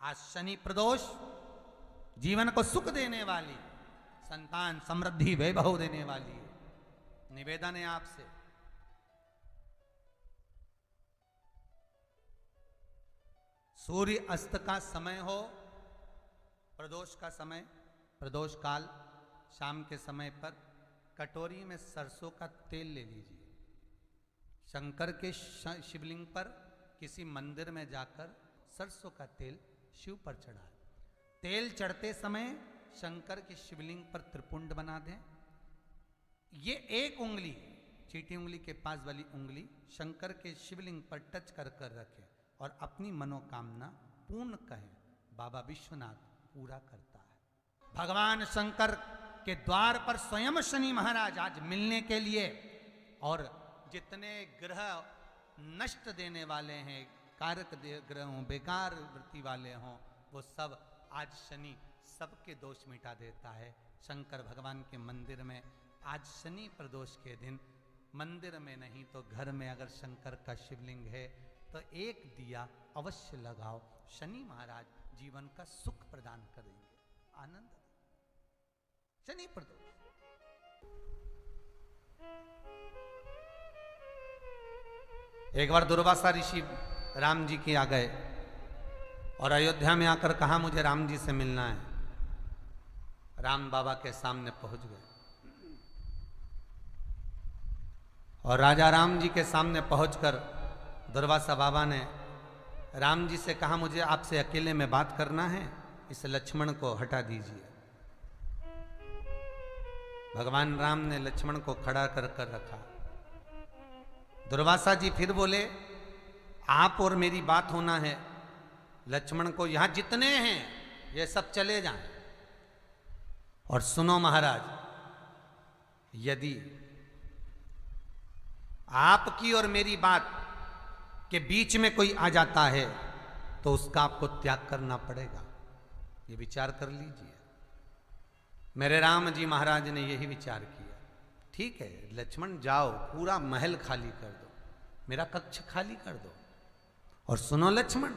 आज शनि प्रदोष जीवन को सुख देने वाली, संतान समृद्धि वैभव देने वाली निवेदन है आपसे, सूर्य अस्त का समय हो, प्रदोष का समय, प्रदोष काल शाम के समय पर कटोरी में सरसों का तेल ले लीजिए। शंकर के शिवलिंग पर किसी मंदिर में जाकर सरसों का तेल शिव पर चढ़ाएं। तेल चढ़ते समय शंकर के शिवलिंग पर त्रिपुंड बना दें। ये एक उंगली, चीटी उंगली के पास वाली उंगली शंकर के शिवलिंग पर टच कर कर रखें और अपनी मनोकामना पूर्ण कहें। बाबा विश्वनाथ पूरा करता है। भगवान शंकर के द्वार पर स्वयं शनि महाराज आज मिलने के लिए, और जितने ग्रह नष्ट देने वाले हैं, कारक ग्रह हों, बेकार वृत्ति वाले हों, वो सब आज शनि सबके दोष मिटा देता है। शंकर भगवान के मंदिर में आज शनि प्रदोष के दिन मंदिर में नहीं तो घर में अगर शंकर का शिवलिंग है तो एक दिया अवश्य लगाओ। शनि महाराज जीवन का सुख प्रदान करेंगे, आनंद। शनि प्रदोष एक बार दुर्वासा ऋषि राम जी के आ गए और अयोध्या में आकर कहा मुझे राम जी से मिलना है। राम बाबा के सामने पहुंच गए और राजा राम जी के सामने पहुंचकर दुर्वासा बाबा ने राम जी से कहा मुझे आपसे अकेले में बात करना है, इस लक्ष्मण को हटा दीजिए। भगवान राम ने लक्ष्मण को खड़ा कर कर रखा। दुर्वासा जी फिर बोले आप और मेरी बात होना है, लक्ष्मण को यहां जितने हैं ये सब चले जाएं। और सुनो महाराज, यदि आपकी और मेरी बात के बीच में कोई आ जाता है तो उसका आपको त्याग करना पड़ेगा, ये विचार कर लीजिए। मेरे राम जी महाराज ने यही विचार किया। ठीक है लक्ष्मण जाओ, पूरा महल खाली कर दो, मेरा कक्ष खाली कर दो। और सुनो लक्ष्मण,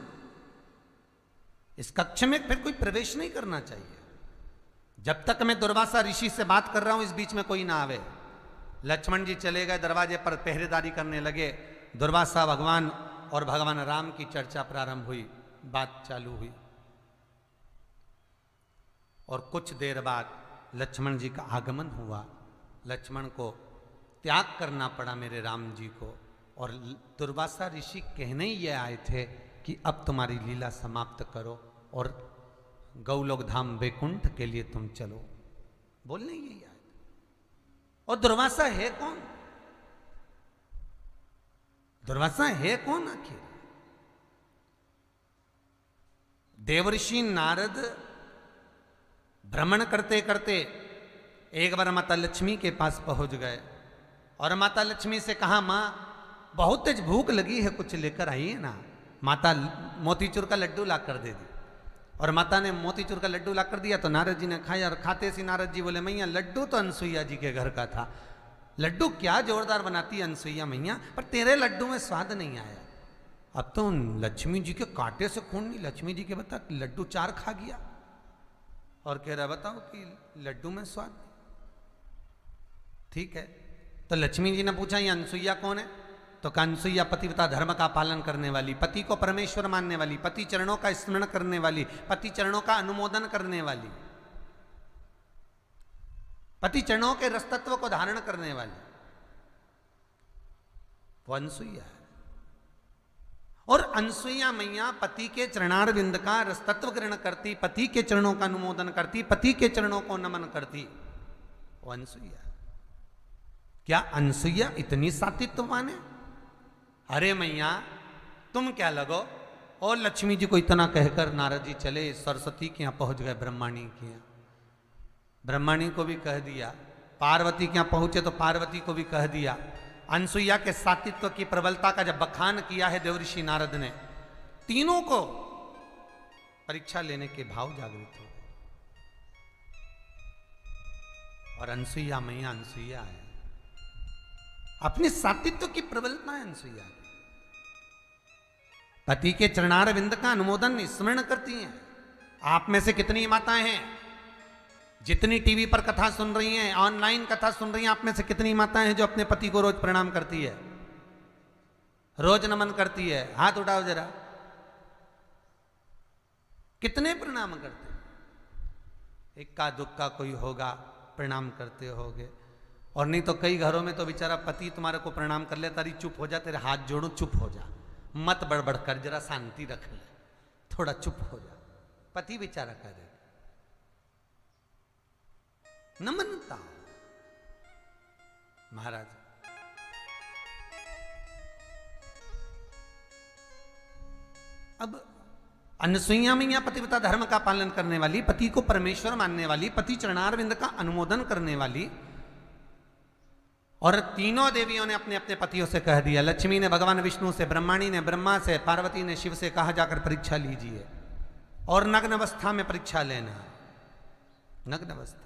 इस कक्ष में फिर कोई प्रवेश नहीं करना चाहिए। जब तक मैं दुर्वासा ऋषि से बात कर रहा हूं इस बीच में कोई ना आवे। लक्ष्मण जी चले गए, दरवाजे पर पहरेदारी करने लगे। दुर्वासा भगवान और भगवान राम की चर्चा प्रारंभ हुई, बात चालू हुई। और कुछ देर बाद लक्ष्मण जी का आगमन हुआ। लक्ष्मण को त्याग करना पड़ा मेरे राम जी को। और दुर्वासा ऋषि कहने ही ये आए थे कि अब तुम्हारी लीला समाप्त करो और गौलोक धाम वैकुंठ के लिए तुम चलो, बोलने यही आए थे। और दुर्वासा है कौन? दुर्वासा है कौन आखिर? देवर्षि नारद भ्रमण करते करते एक बार माता लक्ष्मी के पास पहुंच गए और माता लक्ष्मी से कहा मां बहुत तेज भूख लगी है, कुछ लेकर आइए ना। माता मोतीचूर का लड्डू ला कर दे दी और माता ने मोतीचूर का लड्डू ला कर दिया तो नारद जी ने खाया। और खाते सी नारद जी बोले मैया लड्डू तो अनसुईया जी के घर का था, लड्डू क्या जोरदार बनाती है अनसुईया मैया, पर तेरे लड्डू में स्वाद नहीं आया। अब तो लक्ष्मी जी के कांटे से खून नहीं, लक्ष्मी जी के बता लड्डू 4 खा गया और कह रहा बताओ कि लड्डू में स्वाद नहीं। ठीक है, तो लक्ष्मी जी ने पूछा ये अनसुईया कौन है? तो अनसुईया पतिव्रता धर्म का पालन करने वाली, पति को परमेश्वर मानने वाली, पति चरणों का स्मरण करने वाली, पति चरणों का अनुमोदन करने वाली, पति चरणों के रसतत्व को धारण करने वाली, वो अनसुईया है। और अनसुईया मैया पति के चरणारविंद का रसतत्व ग्रहण करती, पति के चरणों का अनुमोदन करती, पति के चरणों को नमन करती, वो अनसुईया। क्या अनसुईया इतनी सात्वित्ववान है? अरे मैया तुम क्या लगो। और लक्ष्मी जी को इतना कहकर नारद जी चले सरस्वती के यहां पहुंच गए, ब्रह्माणी के यहां। ब्रह्माणी को भी कह दिया, पार्वती के यहां पहुंचे तो पार्वती को भी कह दिया। अनसुईया के सात्वित्व की प्रबलता का जब बखान किया है देवऋषि नारद ने, तीनों को परीक्षा लेने के भाव जागृत हो गए। और अनसुईया मैया अनसुईया है, अपने सात्वित्व की प्रबलता है अनसुईया। पति के चरणार विंद का अनुमोदन स्मरण करती हैं। आप में से कितनी माताएं हैं जितनी टीवी पर कथा सुन रही हैं, ऑनलाइन कथा सुन रही हैं, आप में से कितनी माताएं हैं जो अपने पति को रोज प्रणाम करती है, रोज नमन करती है? हाथ उठाओ जरा। कितने प्रणाम करते? इक्का दुक्का कोई होगा प्रणाम करते होगे। और नहीं तो कई घरों में तो बेचारा पति तुम्हारे को प्रणाम कर ले, तारी चुप हो जा, तेरे हाथ जोड़ो, चुप हो जा, मत बड़बड़ कर, जरा शांति रख ले, थोड़ा चुप हो जा। पति बेचारा करे नमनता। महाराज अब अनसुईया मैया पतिव्रता धर्म का पालन करने वाली, पति को परमेश्वर मानने वाली, पति चरणारविंद का अनुमोदन करने वाली, और तीनों देवियों ने अपने अपने पतियों से कह दिया। लक्ष्मी ने भगवान विष्णु से, ब्रह्माणी ने ब्रह्मा से, पार्वती ने शिव से कहा जाकर परीक्षा लीजिए, और नग्न अवस्था में परीक्षा लेना। नग्न अवस्था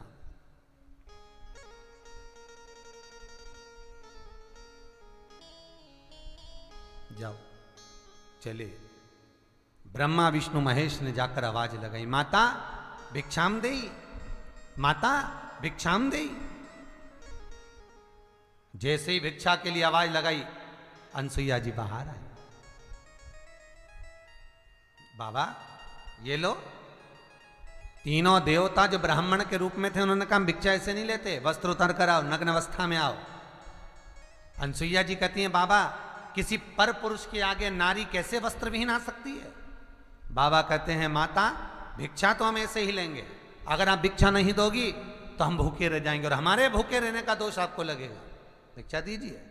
जाओ, चले। ब्रह्मा विष्णु महेश ने जाकर आवाज लगाई, माता भिक्षाम देई, माता भिक्षाम देई। जैसे ही भिक्षा के लिए आवाज लगाई, अनसुईया जी बाहर आए। बाबा ये लो। तीनों देवता जो ब्राह्मण के रूप में थे, उन्होंने कहा भिक्षा ऐसे नहीं लेते, वस्त्र उतार कर आओ, नग्न अवस्था में आओ। अनसुईया जी कहती हैं, बाबा किसी पर पुरुष के आगे नारी कैसे वस्त्र विहीन आ सकती है? बाबा कहते हैं, माता भिक्षा तो हम ऐसे ही लेंगे, अगर आप भिक्षा नहीं दोगी तो हम भूखे रह जाएंगे, और हमारे भूखे रहने का दोष आपको लगेगा, भिक्षा दीजिए।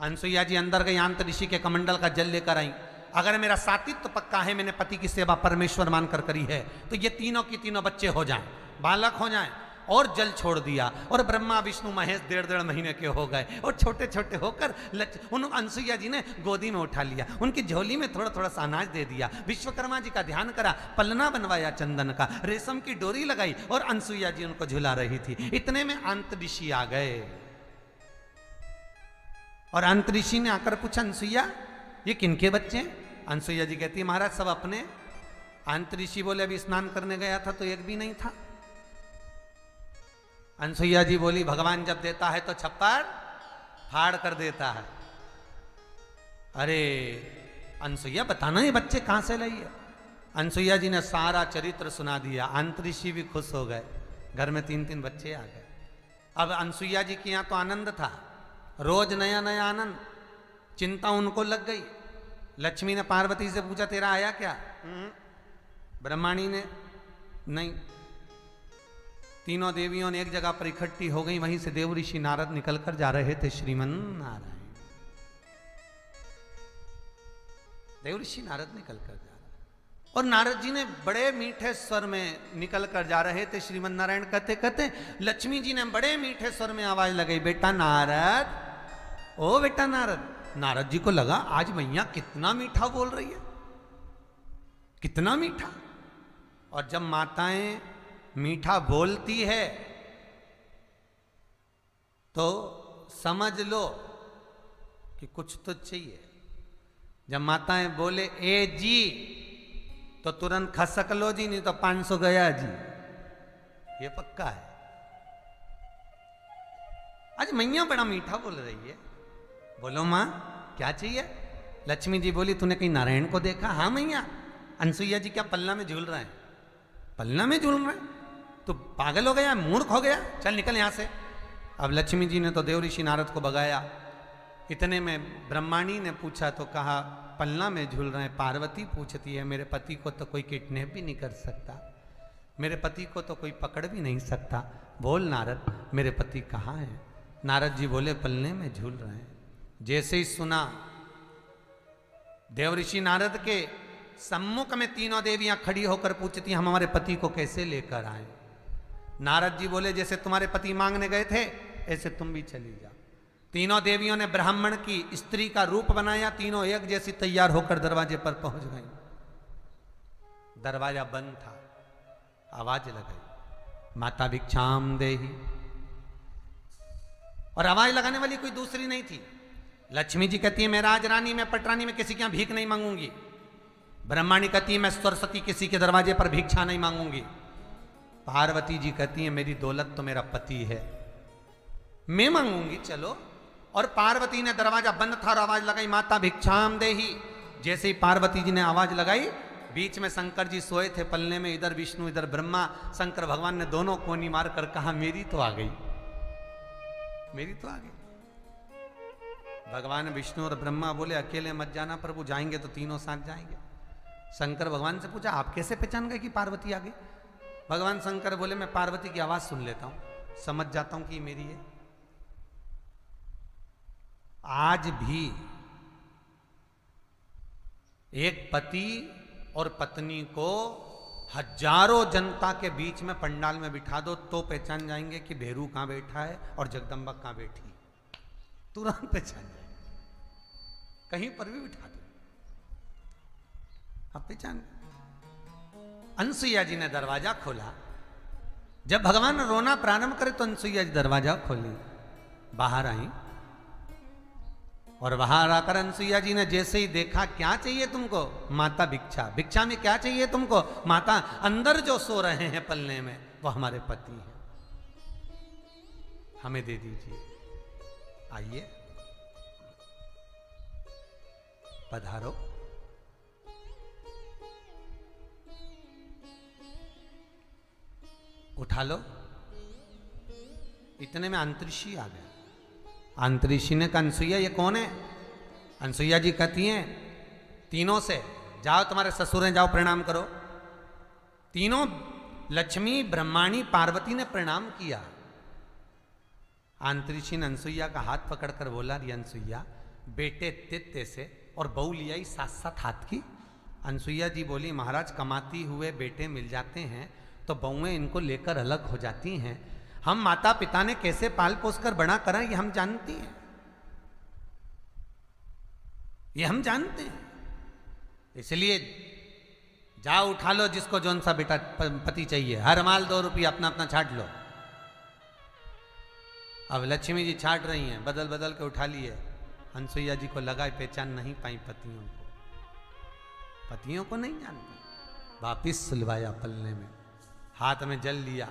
अनसुईया जी अंदर गई, आंत ऋषि के कमंडल का जल लेकर आई। अगर मेरा सातित्व पक्का है, मैंने पति की सेवा परमेश्वर मानकर करी है, तो ये तीनों की तीनों बच्चे हो जाएं, बालक हो जाएं। और जल छोड़ दिया, और ब्रह्मा विष्णु महेश 1.5 महीने के हो गए, और छोटे छोटे होकर उन अनसुईया जी ने गोदी में उठा लिया, उनकी झोली में थोड़ा थोड़ा सा अनाज दे दिया, विश्वकर्मा जी का ध्यान करा, पलना बनवाया चंदन का, रेशम की डोरी लगाई, और अनसुईया जी उनको झुला रही थी। इतने में अंत ऋषि आ गए, और अंत ऋषि ने आकर पूछा, अनसुईया ये किनके बच्चे हैं? अनसुईया जी कहती है, महाराज सब अपने। अंत ऋषि बोले, अभी स्नान करने गया था तो एक भी नहीं था। अनसुईया जी बोली, भगवान जब देता है तो छप्पर फाड़ कर देता है। अरे अनसुईया बताना ये बच्चे कहां से लाई है? अनसुईया जी ने सारा चरित्र सुना दिया। अंत ऋषि भी खुश हो गए, घर में 3-3 बच्चे आ गए। अब अनसुईया जी के यहाँ तो आनंद था, रोज नया नया आनंद। चिंता उनको लग गई। लक्ष्मी ने पार्वती से पूछा, तेरा आया क्या? ब्रह्माणी ने नहीं। तीनों देवियों ने एक जगह पर इकट्ठी हो गई, वहीं से देव ऋषि नारद निकलकर जा रहे थे श्रीमन नारायण। देव ऋषि नारद निकलकर जा रहे, और नारद जी ने बड़े मीठे स्वर में निकलकर जा रहे थे श्रीमन नारायण कहते कहते। लक्ष्मी जी ने बड़े मीठे स्वर में आवाज लगाई, बेटा नारद, ओ बेटा नारद। नारद जी को लगा आज मैया कितना मीठा बोल रही है, कितना मीठा। और जब माताएं मीठा बोलती है तो समझ लो कि कुछ तो चाहिए। जब माताएं बोले ए जी तो तुरंत खसक लो जी, नहीं तो 500 गया जी, ये पक्का है। आज मैया बड़ा मीठा बोल रही है। बोलो माँ क्या चाहिए? लक्ष्मी जी बोली, तूने कहीं नारायण को देखा? हाँ मैया। अनसुईया जी क्या पलना में झूल रहे हैं? पलना में झूल रहे हैं? तो पागल हो गया, मूर्ख हो गया, चल निकल यहां से। अब लक्ष्मी जी ने तो देव ऋषि नारद को भगाया। इतने में ब्रह्माणी ने पूछा तो कहा, पलना में झूल रहे हैं। पार्वती पूछती है, मेरे पति को तो कोई किडनैप भी नहीं कर सकता, मेरे पति को तो कोई पकड़ भी नहीं सकता, बोल नारद मेरे पति कहाँ हैं? नारद जी बोले, पलने में झूल रहे हैं। जैसे ही सुना, देव ऋषि नारद के सम्मुख में तीनों देवियां खड़ी होकर पूछती, हम हमारे पति को कैसे लेकर आए? नारद जी बोले, जैसे तुम्हारे पति मांगने गए थे ऐसे तुम भी चली जाओ। तीनों देवियों ने ब्राह्मण की स्त्री का रूप बनाया, तीनों एक जैसी तैयार होकर दरवाजे पर पहुंच गई। दरवाजा बंद था, आवाज लगाई, माता भिक्षाम देहि। और आवाज लगाने वाली कोई दूसरी नहीं थी। लक्ष्मी जी कहती है, मैं राजरानी में पटरानी में किसी के यहां भीख नहीं मांगूंगी, ब्रह्माणी कहती है मैं सरस्वती किसी के दरवाजे पर भिक्षा नहीं मांगूंगी। पार्वती जी कहती है मेरी दौलत तो मेरा पति है, मैं मांगूंगी चलो। और पार्वती ने दरवाजा बंद था और आवाज लगाई माता भिक्षाम देही। जैसे ही पार्वती जी ने आवाज लगाई, बीच में शंकर जी सोए थे पलने में, इधर विष्णु इधर ब्रह्मा। शंकर भगवान ने दोनों कोनी मार कर कहा मेरी तो आ गई, मेरी तो आ गई। भगवान विष्णु और ब्रह्मा बोले अकेले मत जाना प्रभु, जाएंगे तो तीनों साथ जाएंगे। शंकर भगवान से पूछा आप कैसे पहचान गए कि पार्वती आ गई? भगवान शंकर बोले मैं पार्वती की आवाज सुन लेता हूं, समझ जाता हूं कि मेरी है। आज भी एक पति और पत्नी को हजारों जनता के बीच में पंडाल में बिठा दो तो पहचान जाएंगे कि भेरू कहां बैठा है और जगदम्बा कहां बैठी है, तुरंत पहचान जाएंगे। कहीं पर भी बिठा दो आप पहचान। अनसुईया जी ने दरवाजा खोला। जब भगवान रोना प्रारंभ करे तो अनसुईया जी दरवाजा खोली, बाहर आई और बाहर आकर अनसुईया जी ने जैसे ही देखा क्या चाहिए तुमको? माता भिक्षा। भिक्षा में क्या चाहिए तुमको? माता अंदर जो सो रहे हैं पलने में वो हमारे पति हैं, हमें दे दीजिए। आइए पधारो। उठा लो। इतने में अंतरिक्षी आ गया। अंतरिक्षी ने कहा अनसुईया ये कौन है? अनसुईया जी कहती हैं तीनों से जाओ तुम्हारे ससुर हैं, जाओ प्रणाम करो। तीनों लक्ष्मी ब्रह्माणी पार्वती ने प्रणाम किया। अंतरिक्षी ने अनसुईया का हाथ पकड़कर बोला री अनसुईया बेटे तेते से और बहू लिया ही साथ साथ हाथ की। अनसुईया जी बोली महाराज कमाती हुए बेटे मिल जाते हैं तो बहुएं इनको लेकर अलग हो जाती हैं। हम माता पिता ने कैसे पाल पोस कर बड़ा करा ये हम जानती हैं, ये हम जानते हैं। इसलिए जाओ उठा लो जिसको जौन सा बेटा पति चाहिए, हर माल 2 रुपये अपना अपना छाट लो। अब लक्ष्मी जी छाट रही हैं, बदल बदल के उठा लिए। अनसुईया जी को लगा पहचान नहीं पाई पतियों को, पतियों को नहीं जानती। वापिस सुलवाया पलने में, हाथ में जल लिया।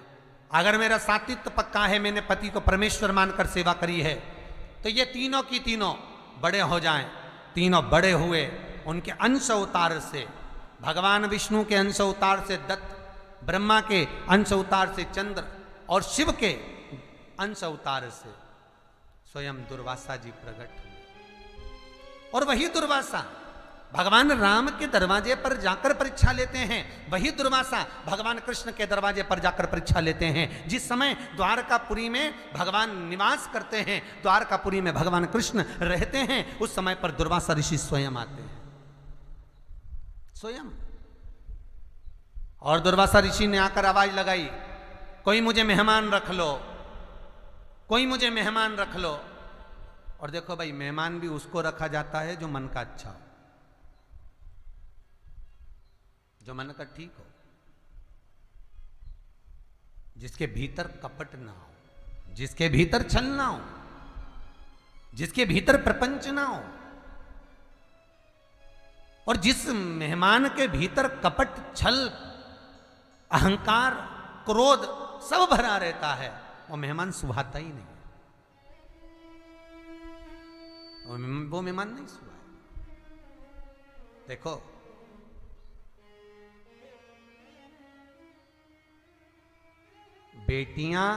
अगर मेरा सात्वित्व पक्का है, मैंने पति को परमेश्वर मानकर सेवा करी है, तो ये तीनों की तीनों बड़े हो जाएं। तीनों बड़े हुए, उनके अंश अवतार से, भगवान विष्णु के अंश अवतार से दत्त, ब्रह्मा के अंश अवतार से चंद्र और शिव के अंश अवतार से स्वयं दुर्वासा जी प्रकट हुए। और वही दुर्वासा भगवान राम के दरवाजे पर जाकर परीक्षा लेते हैं, वही दुर्वासा भगवान कृष्ण के दरवाजे पर जाकर परीक्षा लेते हैं। जिस समय द्वारकापुरी में भगवान निवास करते हैं, द्वारकापुरी में भगवान कृष्ण रहते हैं, उस समय पर दुर्वासा ऋषि स्वयं आते हैं, स्वयं। और दुर्वासा ऋषि ने आकर आवाज लगाई कोई मुझे मेहमान रख लो, कोई मुझे मेहमान रख लो। और देखो भाई मेहमान भी उसको रखा जाता है जो मन का अच्छा हो, जो मन का ठीक हो, जिसके भीतर कपट ना हो, जिसके भीतर छल ना हो, जिसके भीतर प्रपंच ना हो। और जिस मेहमान के भीतर कपट, छल, अहंकार, क्रोध सब भरा रहता है, वो मेहमान सुहाता ही नहीं, वो मेहमान नहीं सुहाए। देखो बेटियां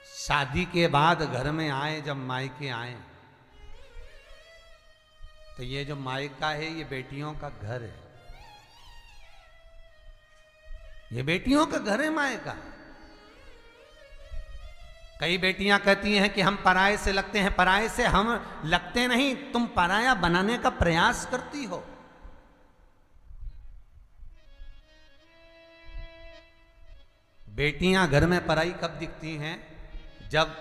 शादी के बाद घर में आए, जब मायके आए, तो ये जो मायका है ये बेटियों का घर है, ये बेटियों का घर है मायका। कई बेटियां कहती हैं कि हम पराये से लगते हैं, पराये से हम लगते नहीं, तुम पराया बनाने का प्रयास करती हो। बेटियां घर में पराई कब दिखती हैं? जब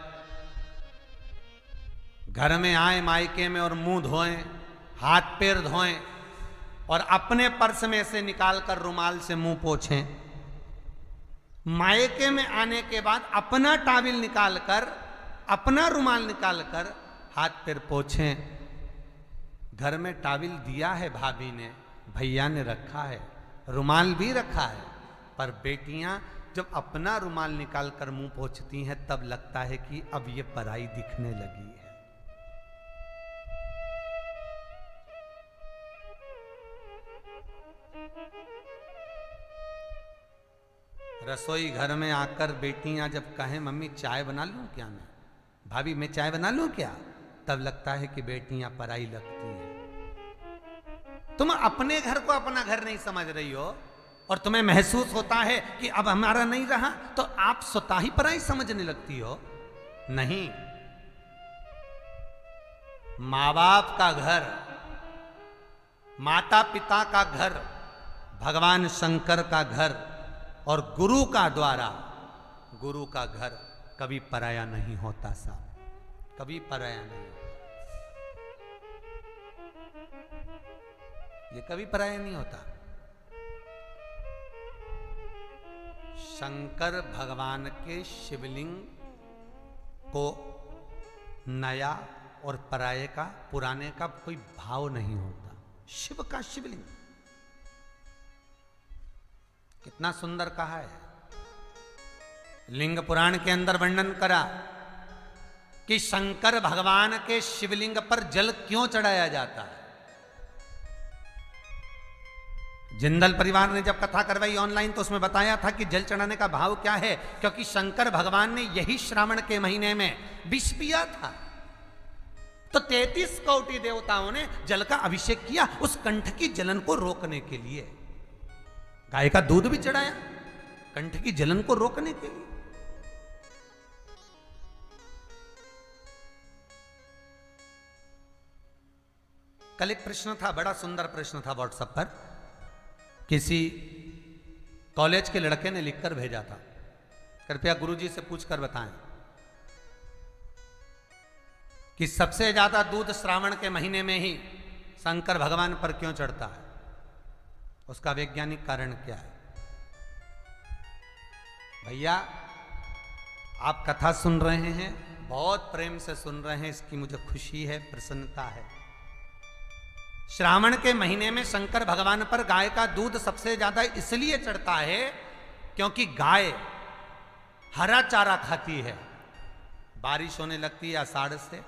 घर में आए मायके में और मुंह धोएं, हाथ पैर धोएं और अपने पर्स में से निकालकर रुमाल से मुंह पोंछें। मायके में आने के बाद अपना टाविल निकालकर, अपना रुमाल निकालकर हाथ पैर पोंछें। घर में टाविल दिया है भाभी ने, भैया ने रखा है, रुमाल भी रखा है, पर बेटियां जब अपना रुमाल निकाल कर मुंह पोंछती हैं तब लगता है कि अब ये पराई दिखने लगी है। रसोई घर में आकर बेटियां जब कहें मम्मी चाय बना लूं क्या, मैं भाभी मैं चाय बना लूं क्या, तब लगता है कि बेटियां पराई लगती हैं। तुम अपने घर को अपना घर नहीं समझ रही हो और तुम्हें महसूस होता है कि अब हमारा नहीं रहा तो आप स्वतः ही पराई समझने लगती हो। नहीं, मां बाप का घर, माता पिता का घर, भगवान शंकर का घर और गुरु का द्वारा, गुरु का घर कभी पराया नहीं होता साहब, कभी पराया नहीं होता, ये कभी पराया नहीं होता। शंकर भगवान के शिवलिंग को नया और पराये का, पुराने का कोई भाव नहीं होता। शिव का शिवलिंग कितना सुंदर कहा है। लिंग पुराण के अंदर वर्णन करा कि शंकर भगवान के शिवलिंग पर जल क्यों चढ़ाया जाता है। जिंदल परिवार ने जब कथा करवाई ऑनलाइन तो उसमें बताया था कि जल चढ़ाने का भाव क्या है, क्योंकि शंकर भगवान ने यही श्रावण के महीने में विष पिया था, तो 33 कोटि देवताओं ने जल का अभिषेक किया उस कंठ की जलन को रोकने के लिए। गाय का दूध भी चढ़ाया कंठ की जलन को रोकने के लिए। कल एक प्रश्न था, बड़ा सुंदर प्रश्न था व्हाट्सएप पर, किसी कॉलेज के लड़के ने लिखकर भेजा था, कृपया गुरुजी से पूछकर बताएं कि सबसे ज्यादा दूध श्रावण के महीने में ही शंकर भगवान पर क्यों चढ़ता है, उसका वैज्ञानिक कारण क्या है। भैया आप कथा सुन रहे हैं, बहुत प्रेम से सुन रहे हैं, इसकी मुझे खुशी है, प्रसन्नता है। श्रावण के महीने में शंकर भगवान पर गाय का दूध सबसे ज्यादा इसलिए चढ़ता है क्योंकि गाय हरा चारा खाती है। बारिश होने लगती है आषाढ़ से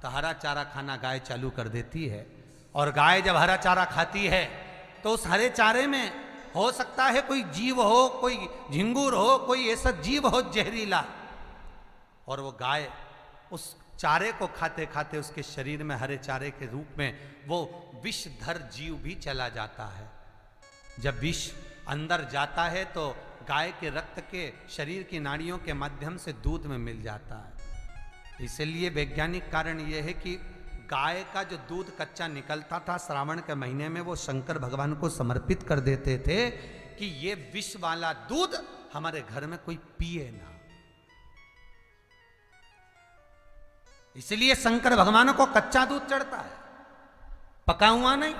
तो हरा चारा खाना गाय चालू कर देती है, और गाय जब हरा चारा खाती है तो उस हरे चारे में हो सकता है कोई जीव हो, कोई झिंगुर हो, कोई ऐसा जीव हो जहरीला, और वो गाय उस चारे को खाते खाते उसके शरीर में हरे चारे के रूप में वो विषधर जीव भी चला जाता है। जब विष अंदर जाता है तो गाय के रक्त के शरीर की नाड़ियों के माध्यम से दूध में मिल जाता है। इसलिए वैज्ञानिक कारण यह है कि गाय का जो दूध कच्चा निकलता था श्रावण के महीने में, वो शंकर भगवान को समर्पित कर देते थे कि ये विष वाला दूध हमारे घर में कोई पिए ना। इसलिए शंकर भगवान को कच्चा दूध चढ़ता है, पका हुआ नहीं,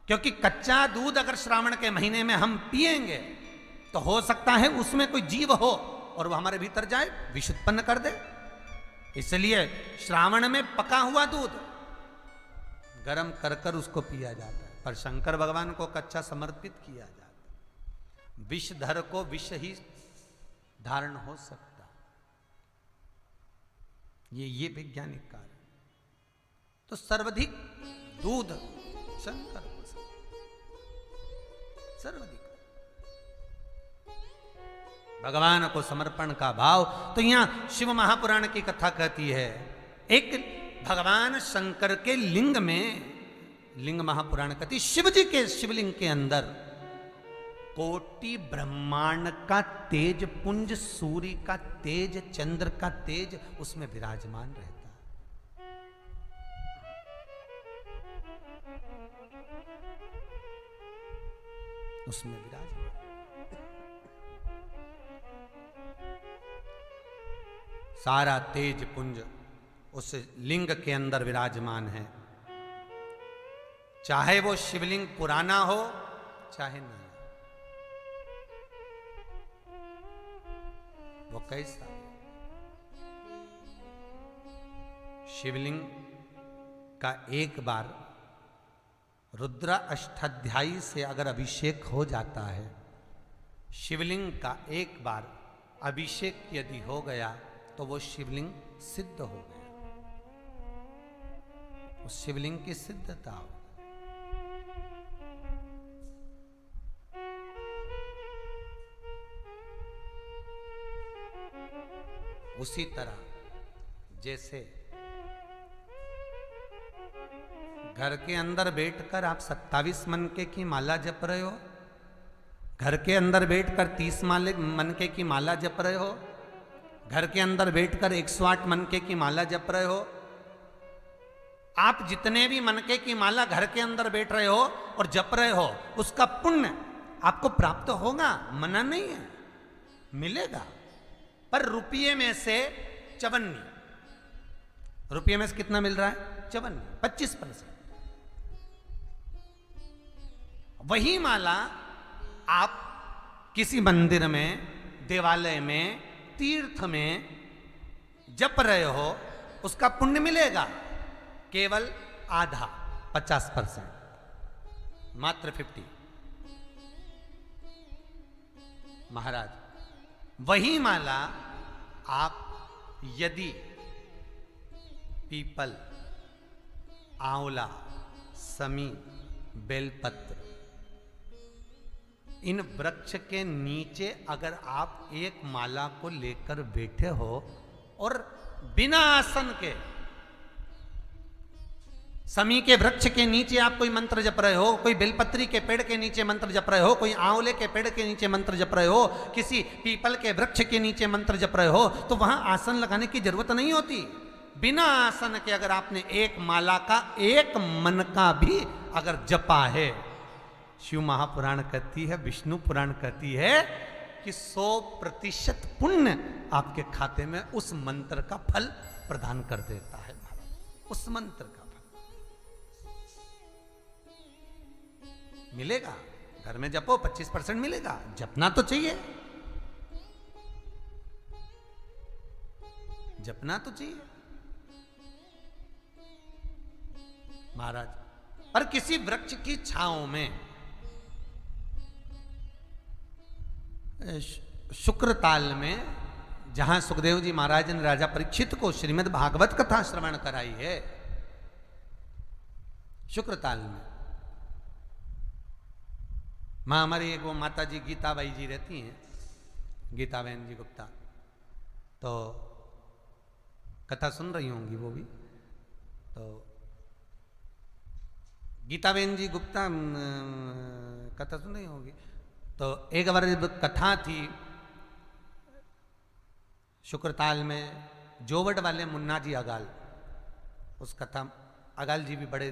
क्योंकि कच्चा दूध अगर श्रावण के महीने में हम पिएंगे तो हो सकता है उसमें कोई जीव हो और वो हमारे भीतर जाए, विष उत्पन्न कर दे। इसलिए श्रावण में पका हुआ दूध गर्म कर कर उसको पिया जाता है, पर शंकर भगवान को कच्चा समर्पित किया जाता है। विषधर को विष ही धारण हो सकता, ये वैज्ञानिक कारण। तो सर्वाधिक दूध शंकर को सर्वाधिक भगवान को समर्पण का भाव। तो यहां शिव महापुराण की कथा कहती है, एक भगवान शंकर के लिंग में, लिंग महापुराण कहती शिव जी के शिवलिंग के अंदर कोटि ब्रह्मांड का तेज पुंज, सूर्य का तेज, चंद्र का तेज उसमें विराजमान रहता है। उसमें विराजमान सारा तेज पुंज उस लिंग के अंदर विराजमान है। चाहे वो शिवलिंग पुराना हो चाहे नया, वो कैसा शिवलिंग का एक बार रुद्र अष्टाध्यायी से अगर अभिषेक हो जाता है, शिवलिंग का एक बार अभिषेक यदि हो गया तो वो शिवलिंग सिद्ध हो गया, उस शिवलिंग की सिद्धता हो। उसी तरह जैसे घर के अंदर बैठकर आप 27 मनके की माला जप रहे हो, घर के अंदर बैठकर 30 मनके की माला जप रहे हो, घर के अंदर बैठकर 108 मनके की माला जप रहे हो, आप जितने भी मनके की माला घर के अंदर बैठ रहे हो और जप रहे हो, उसका पुण्य आपको प्राप्त होगा, मना नहीं है, मिलेगा। पर रुपये में से 54, रुपये में से कितना मिल रहा है? 54, 25%। वही माला आप किसी मंदिर में, देवालय में, तीर्थ में जप रहे हो, उसका पुण्य मिलेगा केवल आधा, 50%, मात्र 50। महाराज, वही माला आप यदि पीपल, आंवला, समी, बेलपत्र, इन वृक्ष के नीचे अगर आप एक माला को लेकर बैठे हो और बिना आसन के, समी के वृक्ष के नीचे आप कोई मंत्र जप रहे हो, कोई बेलपत्री के पेड़ के नीचे मंत्र जप रहे हो, कोई आंवले के पेड़ के नीचे मंत्र जप रहे हो, किसी पीपल के वृक्ष के नीचे मंत्र जप रहे हो, तो वहां आसन लगाने की जरूरत नहीं होती। बिना आसन के अगर आपने एक माला का एक मन का भी अगर जपा है, शिव महापुराण कहती है, विष्णु पुराण कहती है कि 100% पुण्य आपके खाते में उस मंत्र का फल प्रदान कर देता है। उस मंत्र का मिलेगा, घर में जपो 25% मिलेगा, जपना तो चाहिए, जपना तो चाहिए महाराज। पर किसी वृक्ष की छांव में, शुक्रताल में, जहां सुखदेव जी महाराज ने राजा परीक्षित को श्रीमद् भागवत कथा श्रवण कराई है, शुक्रताल में माँ हमारी एक वो माता जी गीताबाई जी रहती हैं, गीताबेन जी गुप्ता, तो कथा सुन रही होंगी वो भी। तो गीताबेन जी गुप्ता कथा सुन रही होंगी। तो एक बार जब कथा थी शुक्रताल में, जोवट वाले मुन्ना जी अगाल, उस कथा, अगाल जी भी बड़े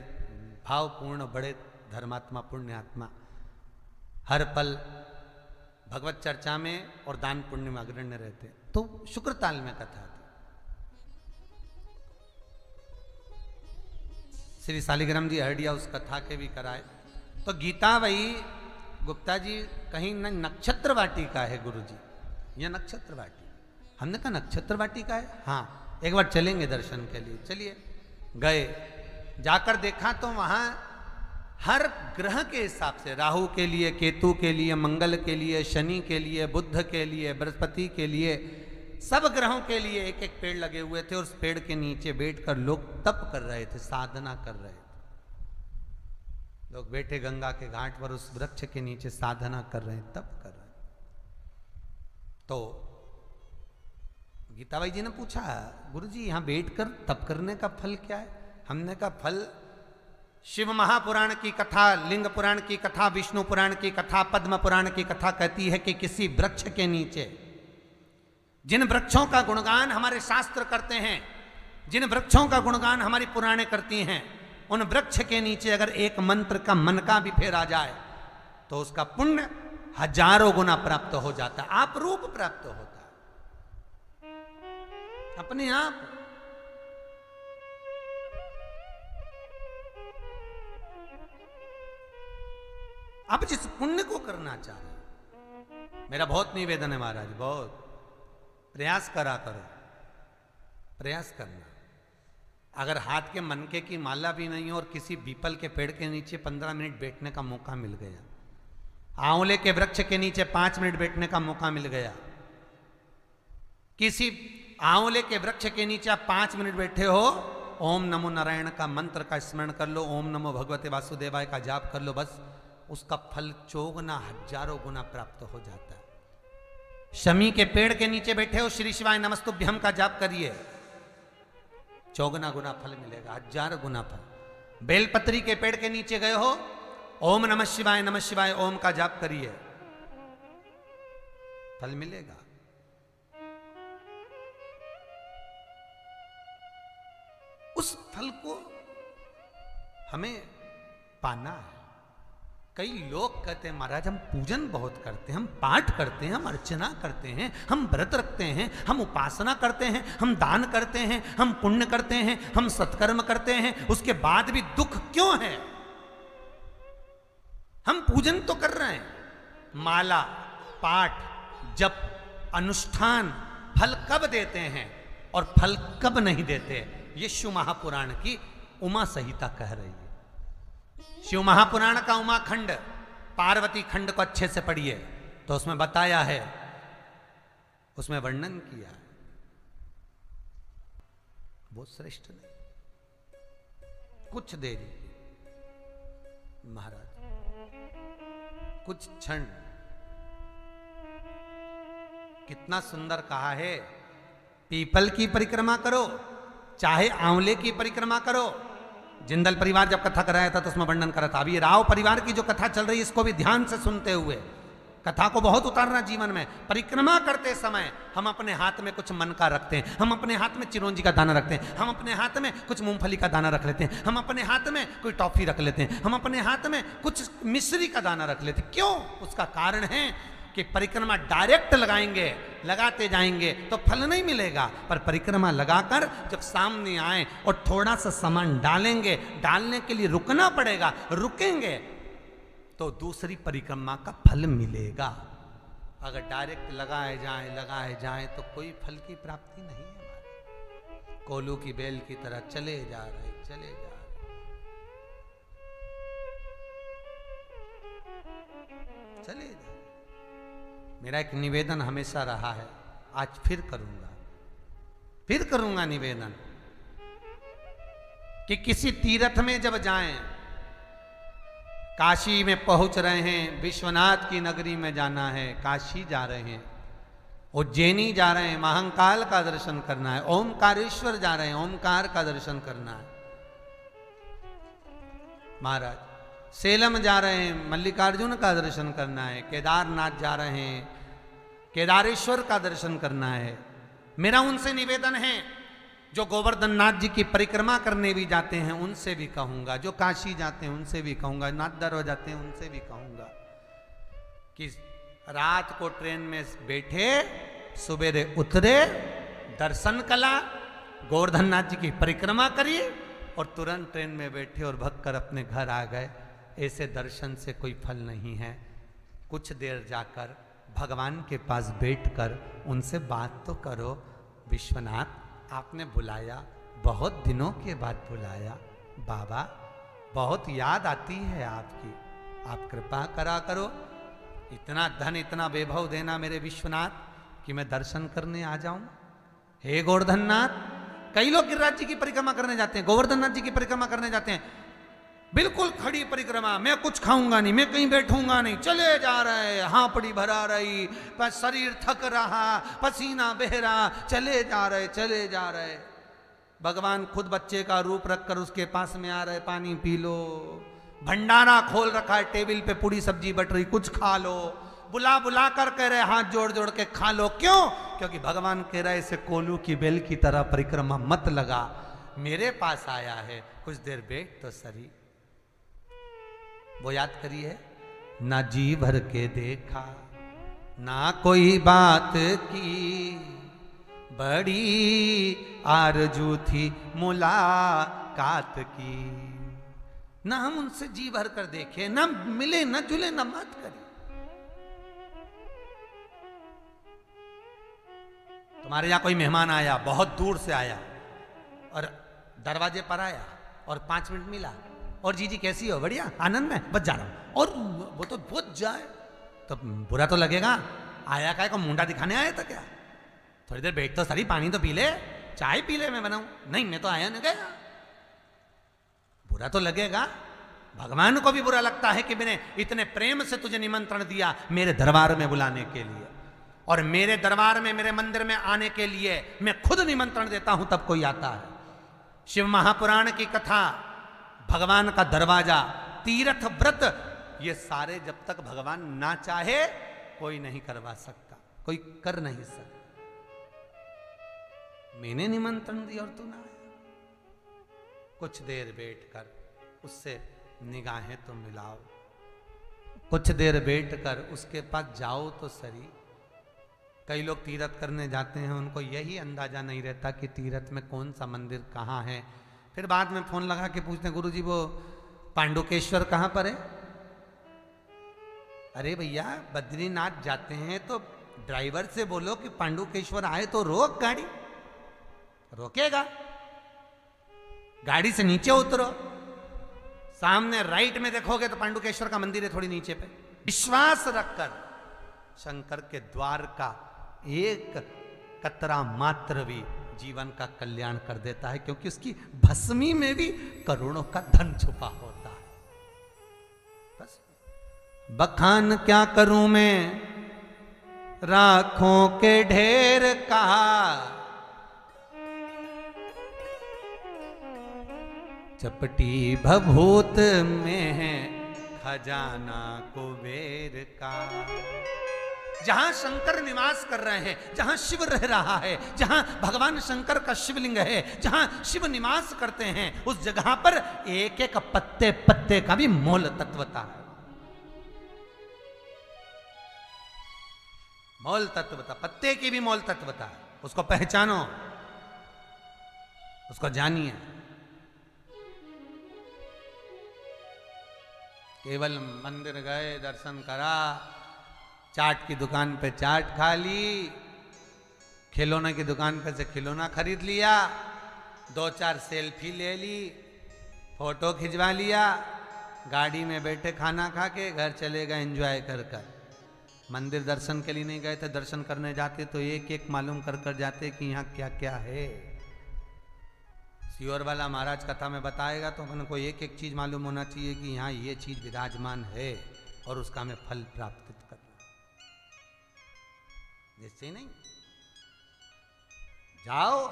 भावपूर्ण, बड़े धर्मात्मा, पुण्यात्मा, हर पल भगवत चर्चा में और दान पुण्य में अग्रण्य रहते। तो शुक्रताल में कथा थी, श्री शालिग्राम जी हरडिया उस कथा के भी कराए। तो गीताबाई गुप्ता जी कहीं न नक्षत्र वाटिका है गुरु जी, यह नक्षत्र वाटिका। हमने कहा नक्षत्र वाटिका है, हाँ एक बार चलेंगे दर्शन के लिए, चलिए। गए, जाकर देखा तो वहां हर ग्रह के हिसाब से, राहु के लिए, केतु के लिए, मंगल के लिए, शनि के लिए, बुध के लिए, बृहस्पति के लिए, सब ग्रहों के लिए एक एक पेड़ लगे हुए थे। और उस पेड़ के नीचे बैठकर लोग तप कर रहे थे, साधना कर रहे थे। लोग बैठे गंगा के घाट पर उस वृक्ष के नीचे साधना कर रहे हैं, तप कर रहे हैं। तो गीताबाई जी ने पूछा, गुरुजी यहां बैठकर तप करने का फल क्या है? हमने कहा फल शिव महापुराण की कथा, लिंग पुराण की कथा, विष्णु पुराण की कथा, पद्म पुराण की कथा कहती है कि किसी वृक्ष के नीचे, जिन वृक्षों का गुणगान हमारे शास्त्र करते हैं, जिन वृक्षों का गुणगान हमारी पुराणे करती हैं, उन वृक्ष के नीचे अगर एक मंत्र का मन का भी फेरा जाए तो उसका पुण्य हजारों गुना प्राप्त हो जाता है, आप रूप प्राप्त होता है अपने आप। आप जिस पुण्य को करना चाह रहे हैं, मेरा बहुत निवेदन है महाराज, बहुत प्रयास करा करो, प्रयास करना। अगर हाथ के मनके की माला भी नहीं हो और किसी पीपल के पेड़ के नीचे 15 मिनट बैठने का मौका मिल गया, आंवले के वृक्ष के नीचे 5 मिनट बैठने का मौका मिल गया, किसी आंवले के वृक्ष के नीचे आप 5 मिनट बैठे हो, ओम नमो नारायण का मंत्र का स्मरण कर लो, ओम नमो भगवते वासुदेवाय का जाप कर लो, बस उसका फल चौगुना हजारों गुना प्राप्त हो जाता है। शमी के पेड़ के नीचे बैठे हो, श्री शिवाय नमस्तुभ्यम का जाप करिए, चौगुना गुना फल मिलेगा, 1000 गुना फल। बेलपत्री के पेड़ के नीचे गए हो, ओम नमः शिवाय ओम का जाप करिए, फल मिलेगा। उस फल को हमें पाना है। कई लोग कहते हैं महाराज हम पूजन बहुत करते हैं, हम पाठ करते हैं, हम अर्चना करते हैं, हम व्रत रखते हैं, हम उपासना करते हैं, हम दान करते हैं, हम पुण्य करते हैं, हम सत्कर्म करते हैं, उसके बाद भी दुख क्यों है? हम पूजन तो कर रहे हैं, माला, पाठ, जप, अनुष्ठान फल कब देते हैं और फल कब नहीं देते? ये शिव महापुराण की उमा संहिता कह रही है। शिव महापुराण का उमा खंड, पार्वती खंड को अच्छे से पढ़िए तो उसमें बताया है, उसमें वर्णन किया है, वो श्रेष्ठ नहीं। कुछ देरी महाराज, कुछ क्षण, कितना सुंदर कहा है, पीपल की परिक्रमा करो, चाहे आंवले की परिक्रमा करो। जिंदल परिवार जब कथा कराया था तो उसमें वर्णन करा था। अभी राव परिवार की जो कथा चल रही है इसको भी ध्यान से सुनते हुए, कथा को बहुत उतारना जीवन में। परिक्रमा करते समय हम अपने हाथ में कुछ मन का रखते हैं, हम अपने हाथ में चिरौंजी का दाना रखते हैं, हम अपने हाथ में कुछ मूंगफली का दाना रख लेते हैं, हम अपने हाथ में कोई टॉफी रख लेते हैं, हम अपने हाथ में कुछ मिश्री का दाना रख लेते हैं। क्यों? उसका कारण है कि परिक्रमा डायरेक्ट लगाएंगे, लगाते जाएंगे तो फल नहीं मिलेगा, पर परिक्रमा लगाकर जब सामने आए और थोड़ा सा सामान डालेंगे, डालने के लिए रुकना पड़ेगा, रुकेंगे तो दूसरी परिक्रमा का फल मिलेगा। अगर डायरेक्ट लगाए जाए तो कोई फल की प्राप्ति नहीं है हमारे। कोलू की बेल की तरह चले जा रहे। मेरा एक निवेदन हमेशा रहा है, आज फिर करूंगा निवेदन कि किसी तीर्थ में जब जाएं, काशी में पहुंच रहे हैं, विश्वनाथ की नगरी में जाना है, काशी जा रहे हैं, उज्जैनी जा रहे हैं, महाकाल का दर्शन करना है, ओमकारेश्वर जा रहे हैं, ओमकार का दर्शन करना है महाराज, सेलम जा रहे हैं, मल्लिकार्जुन का दर्शन करना है, केदारनाथ जा रहे हैं, केदारेश्वर का दर्शन करना है। मेरा उनसे निवेदन है जो गोवर्धन नाथ जी की परिक्रमा करने भी जाते हैं उनसे भी कहूंगा, जो काशी जाते हैं उनसे भी कहूंगा, नाथद्वार जाते हैं उनसे भी कहूंगा कि रात को ट्रेन में बैठे, सवेरे उतरे, दर्शन कला, गोवर्धन नाथ जी की परिक्रमा करिए और तुरंत ट्रेन में बैठे और भग कर अपने घर आ गए। ऐसे दर्शन से कोई फल नहीं है। कुछ देर जाकर भगवान के पास बैठकर उनसे बात तो करो, विश्वनाथ आपने बुलाया, बहुत दिनों के बाद बुलाया, बाबा बहुत याद आती है आपकी, आप कृपा करा करो, इतना धन इतना वैभव देना मेरे विश्वनाथ कि मैं दर्शन करने आ जाऊं। हे गोवर्धन नाथ, कई लोग गिरिराज जी की परिक्रमा करने जाते हैं, गोवर्धन नाथ जी की परिक्रमा करने जाते हैं, बिल्कुल खड़ी परिक्रमा, मैं कुछ खाऊंगा नहीं, मैं कहीं बैठूंगा नहीं, चले जा रहे, हांपड़ी भरा रही, शरीर थक रहा, पसीना बह रहा, चले जा रहे। भगवान खुद बच्चे का रूप रखकर उसके पास में आ रहे, पानी पी लो, भंडारा खोल रखा है, टेबल पे पूरी सब्जी बट रही, कुछ खा लो, बुला बुला कर कह रहे हाथ जोड़ जोड़ के खा लो। क्यों? क्योंकि भगवान कह रहे इसे कोलू की बेल की तरह परिक्रमा मत लगा, मेरे पास आया है, कुछ देर बैठ तो सही। वो याद करिए, ना जी भर के देखा, ना कोई बात की, बड़ी आरजू थी मुलाकात की। ना हम उनसे जी भर कर देखे, ना मिले, ना जुले, ना बात करी। तुम्हारे यहां कोई मेहमान आया, बहुत दूर से आया और दरवाजे पर आया और 5 मिनट मिला, और जीजी कैसी हो, बढ़िया, आनंद में, बच जा रहा हूं, और वो तो बुझ जाए तो बुरा तो लगेगा। आया काय को मुंडा दिखाने आया था क्या? थोड़ी देर बैठ तो सही, पानी तो पी ले, चाय पी ले, मैं बनाऊं। नहीं, मैं तो आया नहीं गया। बुरा तो लगेगा। भगवान को भी बुरा लगता है कि मैंने इतने प्रेम से तुझे निमंत्रण दिया मेरे दरबार में बुलाने के लिए, और मेरे दरबार में, मेरे मंदिर में आने के लिए मैं खुद निमंत्रण देता हूं तब कोई आता है। शिव महापुराण की कथा, भगवान का दरवाजा, तीर्थ व्रत, ये सारे जब तक भगवान ना चाहे कोई नहीं करवा सकता, कोई कर नहीं सकता। मैंने निमंत्रण दिया और तू ना आया। कुछ देर बैठकर उससे निगाहें तो मिलाओ, कुछ देर बैठकर उसके पास जाओ तो सही। कई लोग तीर्थ करने जाते हैं, उनको यही अंदाजा नहीं रहता कि तीर्थ में कौन सा मंदिर कहाँ है। फिर बाद में फोन लगा के पूछते हैं, गुरुजी वो पांडुकेश्वर कहाँ पर है? अरे भैया, बद्रीनाथ जाते हैं तो ड्राइवर से बोलो कि पांडुकेश्वर आए तो रोक गाड़ी। रोकेगा? गाड़ी से नीचे उतरो, सामने राइट में देखोगे तो पांडुकेश्वर का मंदिर है थोड़ी नीचे पे। विश्वास रखकर शंकर के द्वार का एक कतरा मात्र भी जीवन का कल्याण कर देता है, क्योंकि उसकी भस्मी में भी करोड़ों का धन छुपा होता है। बस बखान क्या करूं मैं राखों के ढेर का, चपटी भभूत में है खजाना कुबेर का। जहां शंकर निवास कर रहे हैं, जहां शिव रह रहा है, जहां भगवान शंकर का शिवलिंग है, जहां शिव निवास करते हैं, उस जगह पर एक एक पत्ते पत्ते का भी मोल तत्वता है। मोल तत्वता, पत्ते की भी मोल तत्वता है। उसको पहचानो, उसको जानिए। केवल मंदिर गए, दर्शन करा, चाट की दुकान पे चाट खा ली, खिलौने की दुकान पे से खिलौना खरीद लिया, 2-4 सेल्फी ले ली, फोटो खिंचवा लिया, गाड़ी में बैठे खाना खा के घर चले गए एंजॉय कर कर। मंदिर दर्शन के लिए नहीं गए थे, दर्शन करने जाते तो एक एक मालूम कर कर जाते कि यहाँ क्या क्या है। सियोर वाला महाराज कथा में बताएगा तो अपन को एक एक चीज मालूम होना चाहिए कि यहाँ ये चीज विराजमान है और उसका हमें फल प्राप्त करना। जैसे नहीं जाओ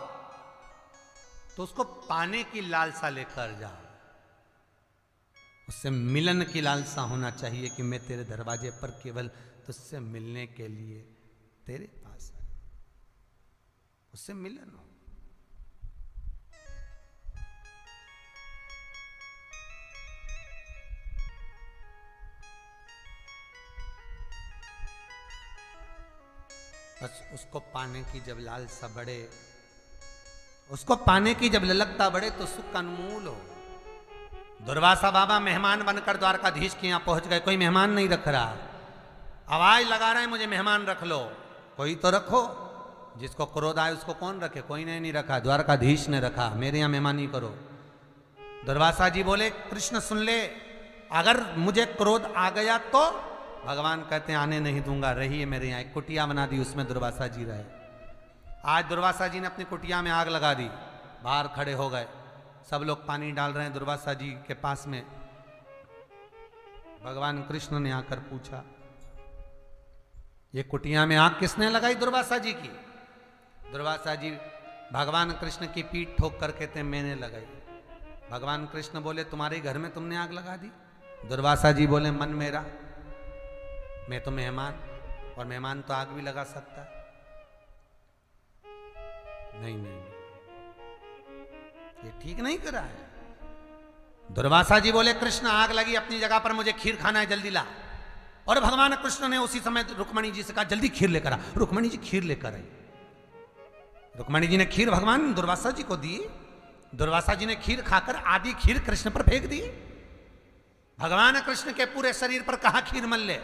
तो उसको पाने की लालसा लेकर जाओ, उससे मिलन की लालसा होना चाहिए कि मैं तेरे दरवाजे पर केवल तुझसे मिलने के लिए तेरे पास आया, उससे मिलन हो। बस उसको पाने की जब लालसा बढ़े, उसको पाने की जब ललकता बढ़े तो सुख का अनमोल हो। दुर्वासा बाबा मेहमान बनकर द्वारकाधीश के यहाँ पहुंच गए। कोई मेहमान नहीं रख रहा, आवाज लगा रहे हैं मुझे मेहमान रख लो। कोई तो रखो, जिसको क्रोध आए उसको कौन रखे? कोई ने नहीं रखा, द्वारकाधीश ने रखा, मेरे यहाँ मेहमानी करो। दुर्वासा जी बोले, कृष्ण सुन ले, अगर मुझे क्रोध आ गया तो भगवान कहते हैं आने नहीं दूंगा, रहिए मेरे यहाँ। एक कुटिया बना दी, उसमें दुर्वासा जी रहे। आज दुर्वासा जी ने अपनी कुटिया में आग लगा दी, बाहर खड़े हो गए, सब लोग पानी डाल रहे हैं दुर्वासा जी के पास में। भगवान कृष्ण ने आकर पूछा, ये कुटिया में आग किसने लगाई? दुर्वासा जी की। दुर्वासा जी भगवान कृष्ण की पीठ ठोक कर कहते हैं मैंने लगाई। भगवान कृष्ण बोले, तुम्हारे घर में तुमने आग लगा दी? दुर्वासा जी बोले, मन मेरा, मैं तो मेहमान, और मेहमान तो आग भी लगा सकता है। नहीं नहीं, ये ठीक नहीं करा है। दुर्वासा जी बोले, कृष्ण आग लगी अपनी जगह पर, मुझे खीर खाना है, जल्दी ला। और भगवान कृष्ण ने उसी समय रुक्मणी जी से कहा, जल्दी खीर लेकर आ। रुक्मणी जी खीर लेकर आई। रुक्मणी जी ने खीर भगवान दुर्वासा जी को दी। दुर्वासा जी ने खीर खाकर आधी खीर कृष्ण पर फेंक दी। भगवान कृष्ण के पूरे शरीर पर कहा खीर मल ले,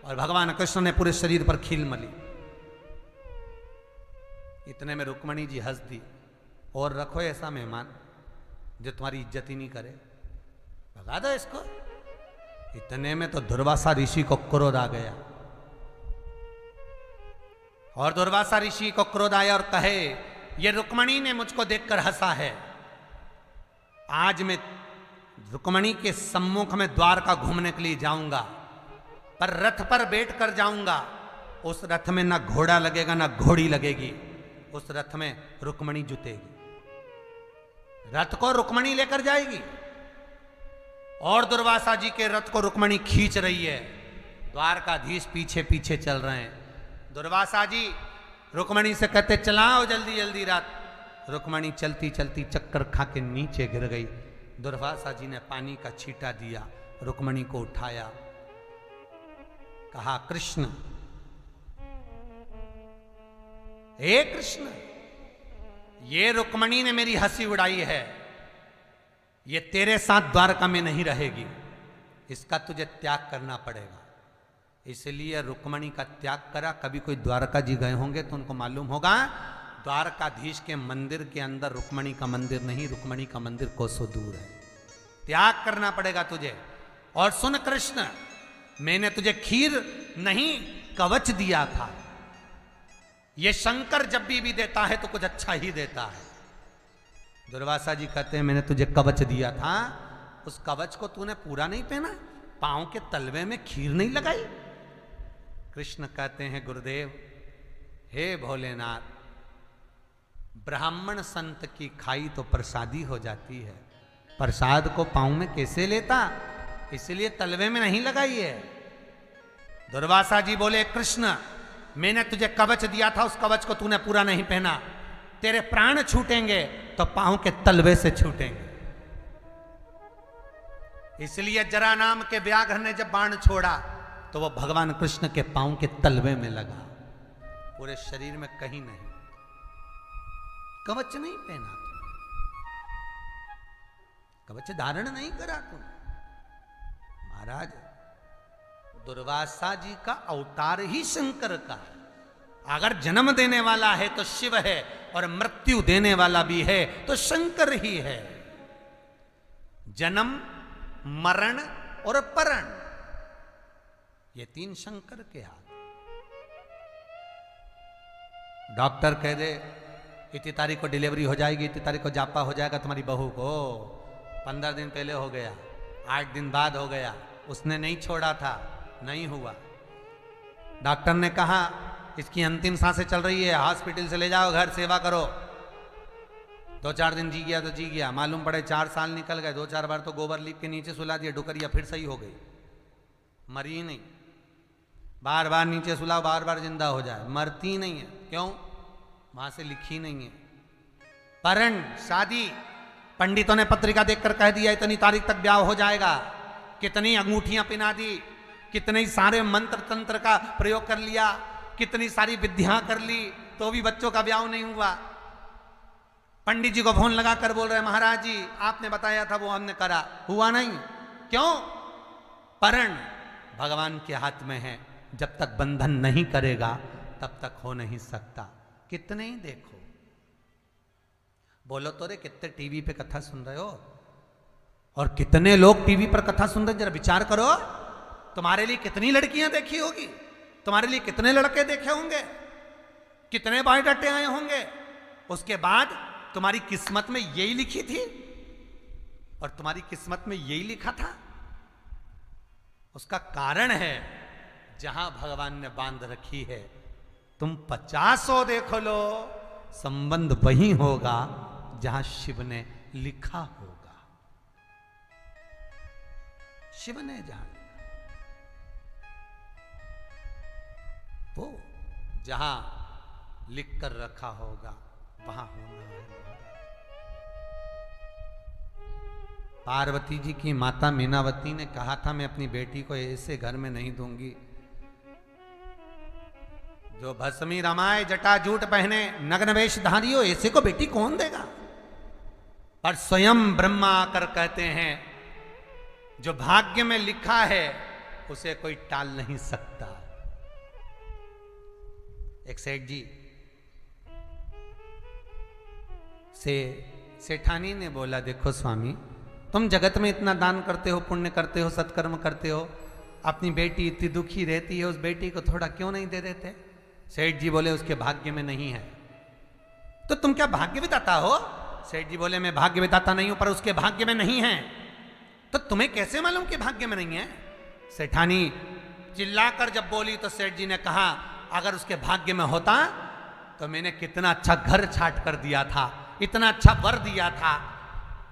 और भगवान कृष्ण ने पूरे शरीर पर खीर मली। इतने में रुक्मणी जी हंस दी, और रखो ऐसा मेहमान, जो तुम्हारी इज्जत ही नहीं करे, भगा दो इसको। इतने में तो दुर्वासा ऋषि को क्रोध आ गया, और दुर्वासा ऋषि को क्रोध आया और कहे, ये रुक्मणी ने मुझको देखकर हंसा है, आज मैं रुक्मणी के सम्मुख में द्वारका घूमने के लिए जाऊंगा, पर रथ पर बैठ कर जाऊंगा। उस रथ में ना घोड़ा लगेगा ना घोड़ी लगेगी, उस रथ में रुक्मणी जुतेगी, रथ को रुक्मणी लेकर जाएगी। और दुर्वासा जी के रथ को रुक्मणी खींच रही है, द्वारकाधीश पीछे पीछे चल रहे हैं। दुर्वासा जी रुक्मणी से कहते, चलाओ जल्दी जल्दी रथ। रुक्मणी चलती चलती चक्कर खा के नीचे गिर गई। दुर्वासा जी ने पानी का छींटा दिया, रुक्मणी को उठाया, कहा, कृष्ण, हे कृष्ण, ये रुक्मणी ने मेरी हंसी उड़ाई है, ये तेरे साथ द्वारका में नहीं रहेगी, इसका तुझे त्याग करना पड़ेगा। इसलिए रुक्मणी का त्याग करा। कभी कोई द्वारका जी गए होंगे तो उनको मालूम होगा, द्वारकाधीश के मंदिर के अंदर रुक्मणी का मंदिर नहीं, रुक्मणी का मंदिर कोसों दूर है। त्याग करना पड़ेगा तुझे। और सुन कृष्ण, मैंने तुझे खीर नहीं कवच दिया था। ये शंकर जब भी देता है तो कुछ अच्छा ही देता है। दुर्वासा जी कहते हैं, मैंने तुझे कवच दिया था, उस कवच को तूने पूरा नहीं पहना, पांव के तलवे में खीर नहीं लगाई। कृष्ण कहते हैं, गुरुदेव, हे भोलेनाथ, ब्राह्मण संत की खाई तो प्रसादी हो जाती है, प्रसाद को पांव में कैसे लेता, इसलिए तलवे में नहीं लगाई है। दुर्वासा जी बोले, कृष्ण, मैंने तुझे कवच दिया था, उस कवच को तूने पूरा नहीं पहना, तेरे प्राण छूटेंगे तो पांव के तलवे से छूटेंगे। इसलिए जरा नाम के व्याघ्र ने जब बाण छोड़ा तो वो भगवान कृष्ण के पांव के तलवे में लगा, पूरे शरीर में कहीं नहीं। कवच नहीं पहना तुम, कवच धारण नहीं करा तुम। महाराज, दुर्वासा जी का अवतार ही शंकर का है। अगर जन्म देने वाला है तो शिव है, और मृत्यु देने वाला भी है तो शंकर ही है। जन्म, मरण और परण, ये तीन शंकर के हाथ। डॉक्टर कह दे, इतनी तारीख को डिलीवरी हो जाएगी, इतनी तारीख को जापा हो जाएगा तुम्हारी बहू को, 15 दिन पहले हो गया, 8 दिन बाद हो गया, उसने नहीं छोड़ा था, नहीं हुआ। डॉक्टर ने कहा, इसकी अंतिम सांसें चल रही है, हॉस्पिटल से ले जाओ, घर सेवा करो। 2-4 दिन जी गया तो जी गया, मालूम पड़े 4 साल निकल गए। 2-4 बार तो गोबर लीप के नीचे सुला दिया, डुकरिया फिर सही हो गई, मरी नहीं। बार बार नीचे सुलाओ, बार बार जिंदा हो जाए, मरती नहीं है। क्यों? वहां से लिखी नहीं है। परण, शादी, पंडितों ने पत्रिका देखकर कह दिया इतनी तारीख तक ब्याह हो जाएगा। कितनी अंगूठियां पिना दी, कितने सारे मंत्र तंत्र का प्रयोग कर लिया, कितनी सारी विद्या कर ली, तो भी बच्चों का ब्याह नहीं हुआ। पंडित जी को फोन लगाकर बोल रहे, महाराज जी आपने बताया था वो हमने करा, हुआ नहीं। क्यों? परण भगवान के हाथ में है, जब तक बंधन नहीं करेगा तब तक हो नहीं सकता। कितने ही देखो, बोलो तो रे, कितने टीवी पे कथा सुन रहे हो, और कितने लोग टीवी पर कथा सुन रहे, जरा विचार करो। तुम्हारे लिए कितनी लड़कियां देखी होगी, तुम्हारे लिए कितने लड़के देखे होंगे, कितने बायोडाटे आए होंगे। उसके बाद तुम्हारी किस्मत में यही लिखी थी, और तुम्हारी किस्मत में यही लिखा था। उसका कारण है, जहां भगवान ने बांध रखी है, तुम 50 देखो लो, संबंध वही होगा जहां शिव ने लिखा होगा। शिव ने जहां वो जहां लिख कर रखा होगा वहां होना है। पार्वती जी की माता मीनावती ने कहा था, मैं अपनी बेटी को ऐसे घर में नहीं दूंगी जो भस्मी रमाए, जटा जूट पहने, नग्न वेशधारी हो, ऐसे को बेटी कौन देगा। पर स्वयं ब्रह्मा आकर कहते हैं, जो भाग्य में लिखा है उसे कोई टाल नहीं सकता। एक सेठ जी से सेठानी ने बोला, देखो स्वामी, तुम जगत में इतना दान करते हो, पुण्य करते हो, सत्कर्म करते हो, अपनी बेटी इतनी दुखी रहती है, उस बेटी को थोड़ा क्यों नहीं दे देते? सेठ जी बोले, उसके भाग्य में नहीं है। तो तुम क्या भाग्य विधाता हो? सेठ जी बोले, मैं भाग्य विधाता नहीं हूं, पर उसके भाग्य में नहीं है। तो तुम्हें कैसे मालूम कि भाग्य में नहीं है? सेठानी चिल्लाकर जब बोली तो सेठ जी ने कहा, अगर उसके भाग्य में होता तो मैंने कितना अच्छा घर छाट कर दिया था, इतना अच्छा वर दिया था,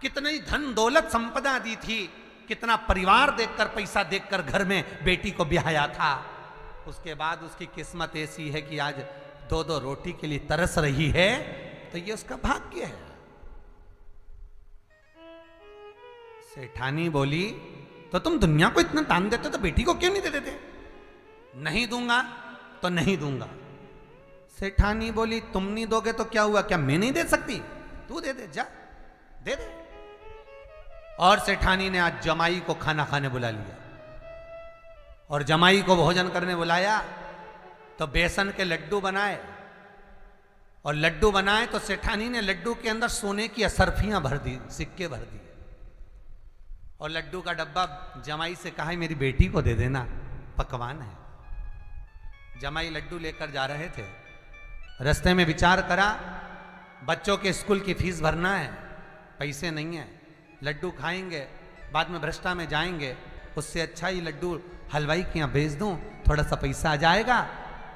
कितनी धन दौलत संपदा दी थी, कितना परिवार देखकर, पैसा देखकर घर में बेटी को ब्याया था। उसके बाद उसकी किस्मत ऐसी है कि आज 2-2 रोटी के लिए तरस रही है, तो ये उसका भाग्य है। सेठानी बोली, तो तुम दुनिया को इतना दान देते तो बेटी को क्यों नहीं दे देते? नहीं दूंगा तो नहीं दूंगा। सेठानी बोली, तुम नहीं दोगे तो क्या हुआ, क्या मैं नहीं दे सकती? तू दे दे, जा दे दे। और सेठानी ने आज जमाई को खाना खाने बुला लिया, और जमाई को भोजन करने बुलाया तो बेसन के लड्डू बनाए, और लड्डू बनाए तो सेठानी ने लड्डू के अंदर सोने की असरफियां भर दी, सिक्के भर दिए, और लड्डू का डब्बा जमाई से कहा, मेरी बेटी को दे देना, पकवान है। जमाई लड्डू लेकर जा रहे थे, रास्ते में विचार करा, बच्चों के स्कूल की फीस भरना है, पैसे नहीं है, लड्डू खाएंगे, बाद में भ्रष्टा में जाएंगे, उससे अच्छा ही लड्डू हलवाई के यहाँ भेज दूं, थोड़ा सा पैसा आ जाएगा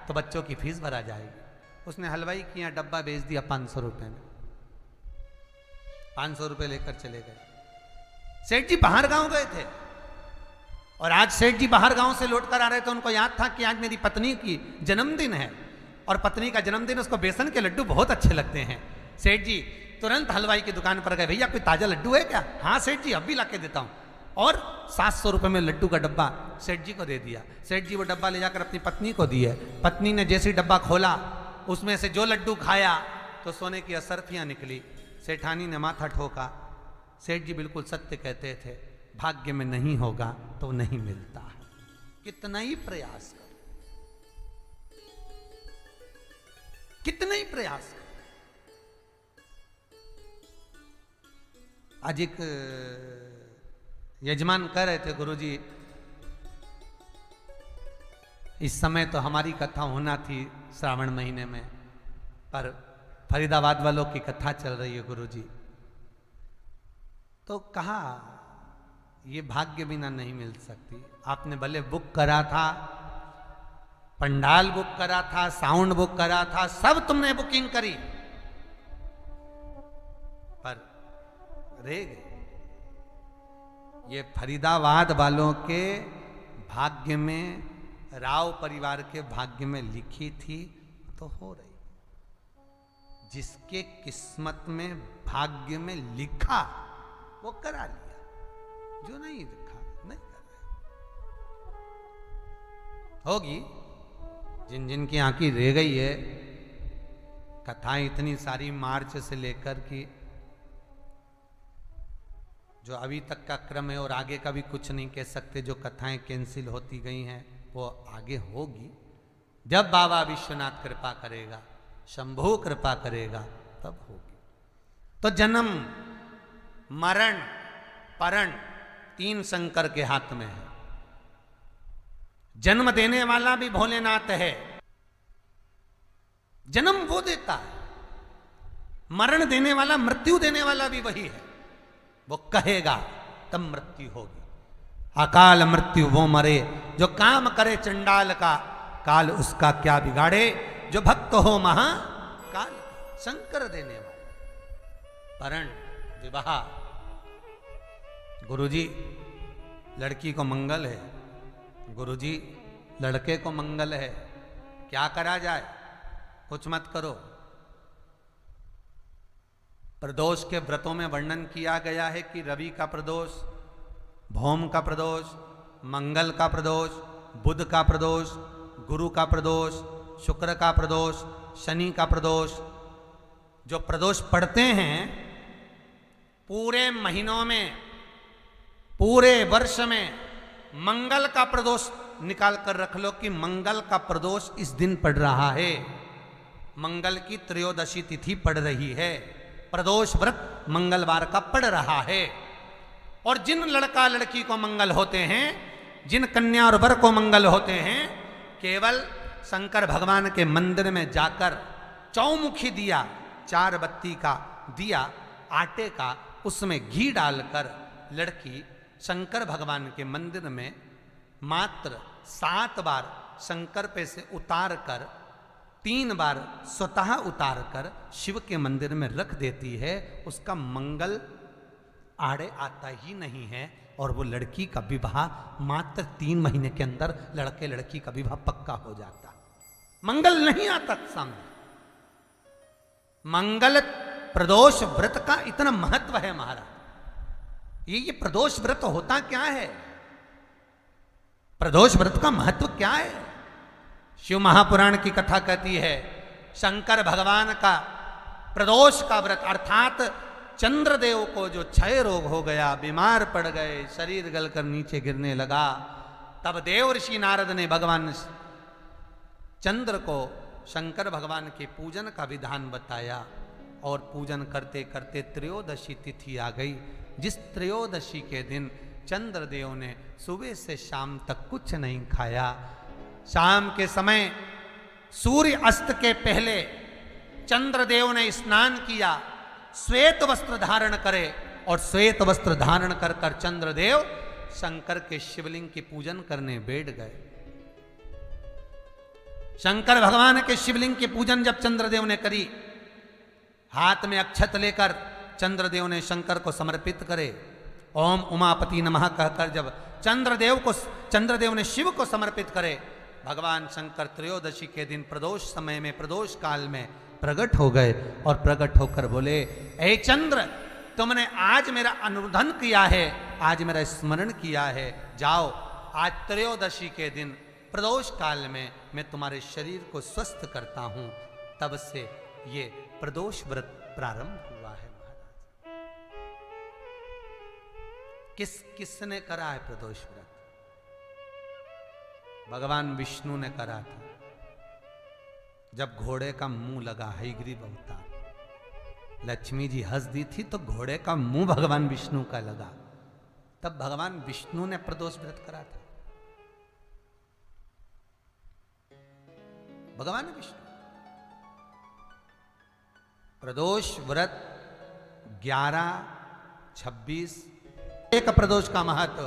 तो बच्चों की फीस भरा जाएगी। उसने हलवाई के यहाँ डब्बा भेज दिया 500 रुपये में, 500 रुपये लेकर चले गए। सेठ जी बाहर गांव गए थे, और आज सेठ जी बाहर गांव से लौट कर आ रहे थे, उनको याद था कि आज मेरी पत्नी की जन्मदिन है, और पत्नी का जन्मदिन, उसको बेसन के लड्डू बहुत अच्छे लगते हैं। सेठ जी तुरंत हलवाई की दुकान पर गए, भैया कोई ताजा लड्डू है क्या? हाँ सेठ जी, अभी ला के देता हूँ। और 700 रुपये में लड्डू का डब्बा सेठ जी को दे दिया। सेठ जी वो डब्बा ले जाकर अपनी पत्नी को दिए। पत्नी ने जैसे डब्बा खोला, उसमें से जो लड्डू खाया तो सोने की असरफियाँ निकली। सेठानी ने माथा ठोका। सेठ जी बिल्कुल सत्य कहते थे, भाग्य में नहीं होगा तो नहीं मिलता है, कितना ही प्रयास कर, कितना ही प्रयास कर। आज एक यजमान कह रहे थे, गुरुजी इस समय तो हमारी कथा होना थी श्रावण महीने में, पर फरीदाबाद वालों की कथा चल रही है गुरुजी। तो कहा ये भाग्य बिना नहीं मिल सकती। आपने भले बुक करा था, पंडाल बुक करा था, साउंड बुक करा था, सब तुमने बुकिंग करी, पर रह गए। ये फरीदाबाद वालों के भाग्य में, राव परिवार के भाग्य में लिखी थी तो हो रही। जिसके किस्मत में भाग्य में लिखा वो करा लिया, जो नहीं लिखा नहीं कर रहे। होगी जिन जिन की आंखें रह गई है। कथाएं इतनी सारी मार्च से लेकर की, जो अभी तक का क्रम है और आगे का भी कुछ नहीं कह सकते। जो कथाएं कैंसिल होती गई हैं वो आगे होगी, जब बाबा विश्वनाथ कृपा करेगा, शंभू कृपा करेगा, तब होगी। तो जन्म मरण परण तीन शंकर के हाथ में है। जन्म देने वाला भी भोलेनाथ है, जन्म वो देता है। मरण देने वाला, मृत्यु देने वाला भी वही है। वो कहेगा तब मृत्यु होगी। अकाल मृत्यु वो मरे जो काम करे चंडाल का, काल उसका क्या बिगाड़े जो भक्त हो महाकाल। शंकर देने वाला। परण विवाह, गुरुजी लड़की को मंगल है, गुरुजी लड़के को मंगल है, क्या करा जाए? कुछ मत करो। प्रदोष के व्रतों में वर्णन किया गया है कि रवि का प्रदोष, भौम का प्रदोष, मंगल का प्रदोष, बुध का प्रदोष, गुरु का प्रदोष, शुक्र का प्रदोष, शनि का प्रदोष। जो प्रदोष पढ़ते हैं पूरे महीनों में, पूरे वर्ष में, मंगल का प्रदोष निकाल कर रख लो कि मंगल का प्रदोष इस दिन पड़ रहा है, मंगल की त्रयोदशी तिथि पड़ रही है। प्रदोष व्रत मंगलवार का पड़ रहा है। और जिन लड़का लड़की को मंगल होते हैं, जिन कन्या और वर को मंगल होते हैं, केवल शंकर भगवान के मंदिर में जाकर चौमुखी दिया, 4 बत्ती का दिया आटे का, उसमें घी डालकर लड़की शंकर भगवान के मंदिर में मात्र 7 बार शंकर पे से उतार कर, 3 बार स्वतः उतार कर शिव के मंदिर में रख देती है। उसका मंगल आड़े आता ही नहीं है और वो लड़की का विवाह मात्र 3 महीने के अंदर लड़के लड़की का विवाह पक्का हो जाता। मंगल नहीं आता सामने। मंगल प्रदोष व्रत का इतना महत्व है महाराज। ये प्रदोष व्रत होता क्या है? प्रदोष व्रत का महत्व क्या है? शिव महापुराण की कथा कहती है, शंकर भगवान का प्रदोष का व्रत, अर्थात चंद्रदेव को जो क्षय रोग हो गया, बीमार पड़ गए, शरीर गलकर नीचे गिरने लगा, तब देव ऋषि नारद ने भगवान चंद्र को शंकर भगवान के पूजन का विधान बताया। और पूजन करते करते त्रयोदशी तिथि आ गई। जिस त्रयोदशी के दिन चंद्रदेव ने सुबह से शाम तक कुछ नहीं खाया। शाम के समय सूर्य अस्त के पहले चंद्रदेव ने स्नान किया, श्वेत वस्त्र धारण करे, और श्वेत वस्त्र धारण कर कर चंद्रदेव शंकर के शिवलिंग की पूजन करने बैठ गए। शंकर भगवान के शिवलिंग की पूजन जब चंद्रदेव ने करी, हाथ में अक्षत लेकर चंद्रदेव ने शंकर को समर्पित करे, ओम उमापति नमः कहकर जब चंद्रदेव ने शिव को समर्पित करे, भगवान शंकर त्रयोदशी के दिन प्रदोष समय में, प्रदोष काल में प्रकट हो गए और प्रकट होकर बोले, ऐ चंद्र, तुमने आज मेरा अनुरोधन किया है, आज मेरा स्मरण किया है, जाओ आज त्रयोदशी के दिन प्रदोष काल में मैं तुम्हारे शरीर को स्वस्थ करता हूं। तब से ये प्रदोष व्रत प्रारंभ हुआ है महाराज। किसने करा है प्रदोष व्रत? भगवान विष्णु ने करा था। जब घोड़े का मुंह लगा, हयग्रीव अवतार, लक्ष्मी जी हंस दी थी तो घोड़े का मुंह भगवान विष्णु का लगा, तब भगवान विष्णु ने प्रदोष व्रत करा था। भगवान विष्णु प्रदोष व्रत 11, 26 एक प्रदोष का महत्व,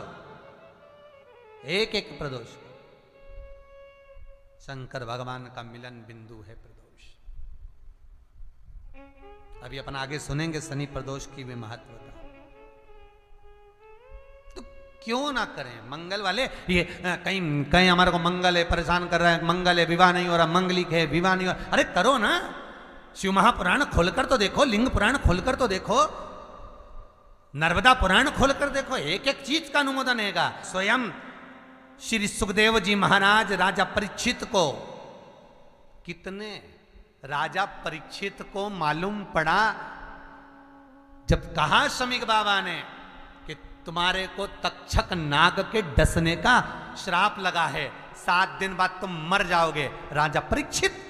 एक एक प्रदोष शंकर भगवान का मिलन बिंदु है प्रदोष। अभी अपन आगे सुनेंगे शनि प्रदोष की भी महत्वता। तो क्यों ना करें मंगल वाले? ये कहीं हमारे को मंगल है परेशान कर रहा है, मंगल है विवाह नहीं हो रहा, मंगलिक है विवाह नहीं हो रहा। अरे करो ना, शिव महापुराण खोलकर तो देखो, लिंग पुराण खोलकर तो देखो, नर्मदा पुराण खोलकर देखो, एक एक चीज का अनुमोदन हैगा। स्वयं श्री सुखदेव जी महाराज राजा परीक्षित को, कितने राजा परीक्षित को मालूम पड़ा जब कहा शमीक बाबा ने कि तुम्हारे को तक्षक नाग के डसने का श्राप लगा है, 7 दिन बाद तुम मर जाओगे। राजा परीक्षित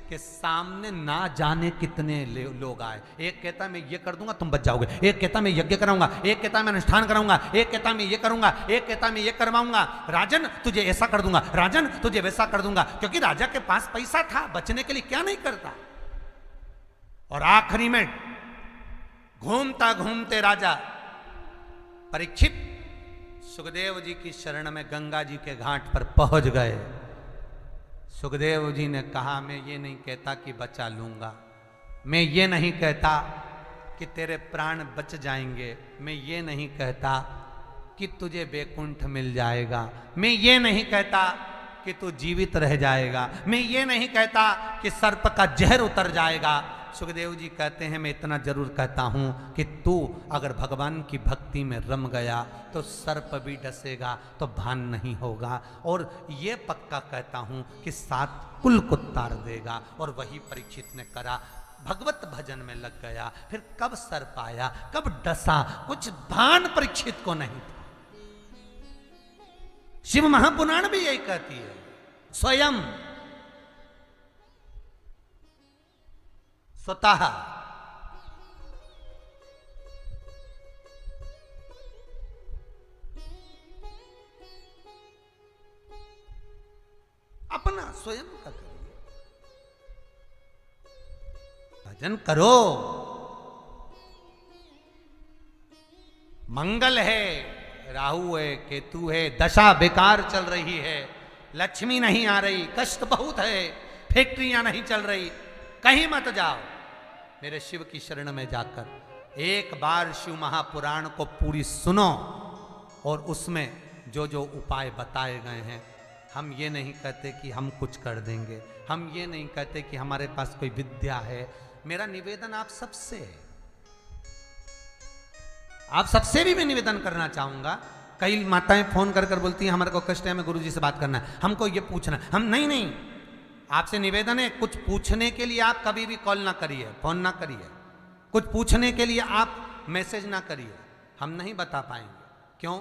के सामने ना जाने कितने लोग आए। एक कहता मैं ये कर दूंगा तुम बच जाओगे, एक कहता मैं यज्ञ कराऊंगा, एक कहता मैं अनुष्ठान कराऊंगा, एक कहता मैं ये करूंगा, एक कहता मैं ये करवाऊंगा, राजन तुझे ऐसा कर दूंगा, राजन तुझे वैसा कर दूंगा। क्योंकि राजा के पास पैसा था, बचने के लिए क्या नहीं करता। और आखिरी में घूमता घूमते राजा परीक्षित सुखदेव जी की शरण में गंगा जी के घाट पर पहुंच गए। सुखदेव जी ने कहा मैं ये नहीं कहता कि बचा लूंगा, मैं ये नहीं कहता कि तेरे प्राण बच जाएंगे, मैं ये नहीं कहता कि तुझे वैकुंठ मिल जाएगा, मैं ये नहीं कहता कि तू जीवित रह जाएगा, मैं ये नहीं कहता कि सर्प का जहर उतर जाएगा। सुखदेव जी कहते हैं मैं इतना जरूर कहता हूं कि तू अगर भगवान की भक्ति में रम गया तो सर्प भी डसेगा तो भान नहीं होगा, और ये पक्का कहता हूं कि 7 कुल को तार देगा। और वही परीक्षित ने करा, भगवत भजन में लग गया। फिर कब सर्प आया, कब डसा, कुछ भान परीक्षित को नहीं था। शिव महापुराण भी यही कहती है, स्वयं स्वतः स्वयं का करिए, भजन करो। मंगल है, राहु है, केतु है, दशा बेकार चल रही है, लक्ष्मी नहीं आ रही, कष्ट बहुत है, फैक्ट्रियां नहीं चल रही, कहीं मत जाओ, मेरे शिव की शरण में जाकर एक बार शिव महापुराण को पूरी सुनो और उसमें जो जो उपाय बताए गए हैं, हम ये नहीं कहते कि हम कुछ कर देंगे, हम ये नहीं कहते कि हमारे पास कोई विद्या है। मेरा निवेदन आप सबसे है, आप सबसे भी मैं निवेदन करना चाहूंगा। कई माताएं फोन कर कर बोलती हैं हमारे को कष्ट है, हमें गुरुजी से बात करना है, हमको ये पूछना है, हम नहीं, आपसे निवेदन है, कुछ पूछने के लिए आप कभी भी कॉल ना करिए, फोन ना करिए, कुछ पूछने के लिए आप मैसेज ना करिए, हम नहीं बता पाएंगे। क्यों?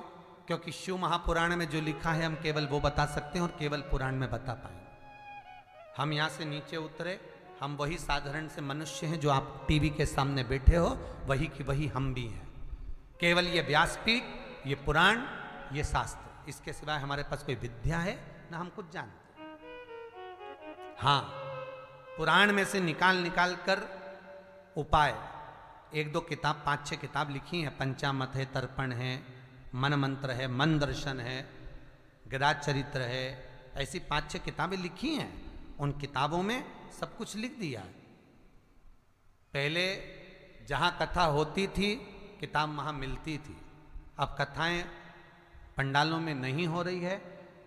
क्योंकि शिव महापुराण में जो लिखा है हम केवल वो बता सकते हैं और केवल पुराण में बता पाएंगे। हम यहाँ से नीचे उतरे, हम वही साधारण से मनुष्य हैं जो आप टीवी के सामने बैठे हो, वही की वही हम भी हैं। केवल ये व्यासपीठ, ये पुराण, ये शास्त्र, इसके सिवाय हमारे पास कोई विद्या है ना हम कुछ जानते। हाँ, पुराण में से निकाल कर उपाय, एक दो किताब, 5-6 किताब लिखी हैं, पंचामत है, तर्पण है, मन मंत्र है, मन दर्शन है, गिराज चरित्र है, ऐसी 5-6 किताबें लिखी हैं। उन किताबों में सब कुछ लिख दिया है। पहले जहाँ कथा होती थी किताब वहाँ मिलती थी, अब कथाएं पंडालों में नहीं हो रही है,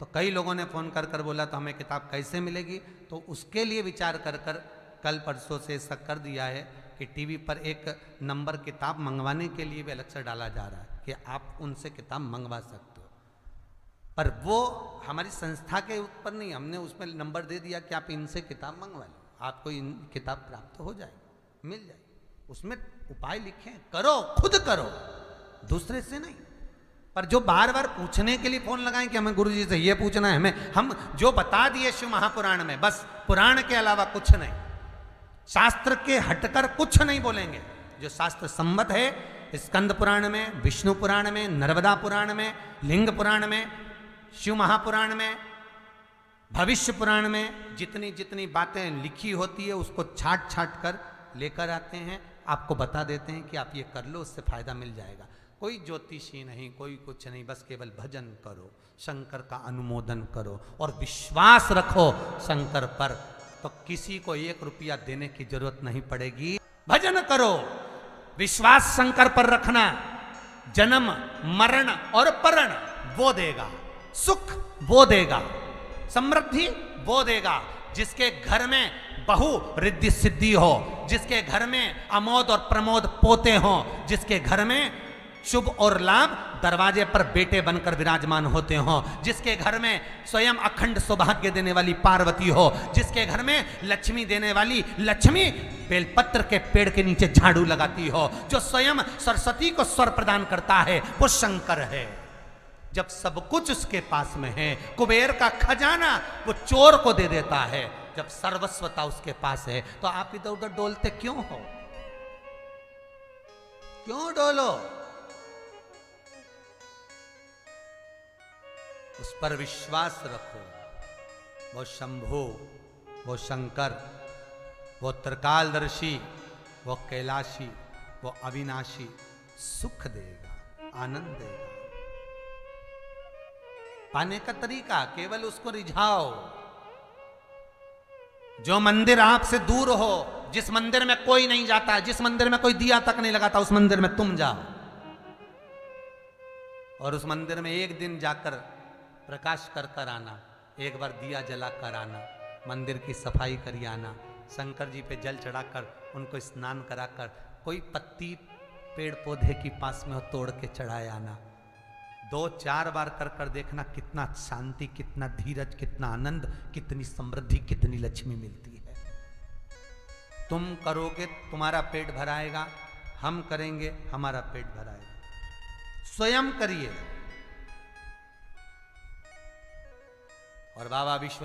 तो कई लोगों ने फ़ोन कर कर बोला तो हमें किताब कैसे मिलेगी, तो उसके लिए विचार कर कर कल परसों से ऐसा कर दिया है कि टीवी पर एक नंबर किताब मंगवाने के लिए भी अलग से डाला जा रहा है कि आप उनसे किताब मंगवा सकते हो। पर वो हमारी संस्था के ऊपर नहीं, हमने उसमें नंबर दे दिया कि आप इनसे किताब मंगवा लो, आपको इन किताब प्राप्त हो जाएगी, मिल जाएगी। उसमें उपाय लिखे, करो, खुद करो, दूसरे से नहीं। पर जो बार बार पूछने के लिए फोन लगाएं कि हमें गुरुजी से ये पूछना है, हमें हम जो बता दिए शिव महापुराण में, बस पुराण के अलावा कुछ नहीं, शास्त्र के हटकर कुछ नहीं बोलेंगे। जो शास्त्र सम्मत है, स्कंद पुराण में, विष्णु पुराण में, नर्मदा पुराण में, लिंग पुराण में, शिव महापुराण में, भविष्य पुराण में जितनी जितनी बातें लिखी होती है उसको छाट छाट कर लेकर आते हैं, आपको बता देते हैं कि आप ये कर लो, उससे फायदा मिल जाएगा। कोई ज्योतिषी नहीं, कोई कुछ नहीं, बस केवल भजन करो, शंकर का अनुमोदन करो और विश्वास रखो शंकर पर, तो किसी को 1 रुपया देने की जरूरत नहीं पड़ेगी। भजन करो, विश्वास शंकर पर रखना, जन्म मरण और परण वो देगा, सुख वो देगा, समृद्धि वो देगा। जिसके घर में बहु रिद्धि सिद्धि हो, जिसके घर में अमोद और प्रमोद पोते हो, जिसके घर में शुभ और लाभ दरवाजे पर बेटे बनकर विराजमान होते हो, जिसके घर में स्वयं अखंड सौभाग्य देने वाली पार्वती हो, जिसके घर में लक्ष्मी देने वाली लक्ष्मी बेलपत्र के पेड़ के नीचे झाड़ू लगाती हो, जो स्वयं सरस्वती को स्वर प्रदान करता है, वो शंकर है। जब सब कुछ उसके पास में है, कुबेर का खजाना वो चोर को दे देता है, जब सर्वस्वता उसके पास है, तो आप इधर उधर डोलते क्यों हो? क्यों डोलो? उस पर विश्वास रखो। वो शंभु, वो शंकर, वो त्रिकालदर्शी, वो कैलाशी, वो अविनाशी सुख देगा, आनंद देगा। पाने का तरीका केवल उसको रिझाओ। जो मंदिर आपसे दूर हो, जिस मंदिर में कोई नहीं जाता, जिस मंदिर में कोई दिया तक नहीं लगाता, उस मंदिर में तुम जाओ और उस मंदिर में एक दिन जाकर प्रकाश कर कर आना, एक बार दिया जला कर आना, मंदिर की सफाई करी आना, शंकर जी पे जल चढ़ाकर उनको स्नान कराकर, कोई पत्ती पेड़ पौधे की पास में हो तोड़ के चढ़ाए आना। 2-4 बार कर कर देखना कितना शांति, कितना धीरज, कितना आनंद, कितनी समृद्धि, कितनी लक्ष्मी मिलती है। तुम करोगे तुम्हारा पेट भराएगा, हम करेंगे हमारा पेट भराएगा। स्वयं करिए। और बाबा विश्व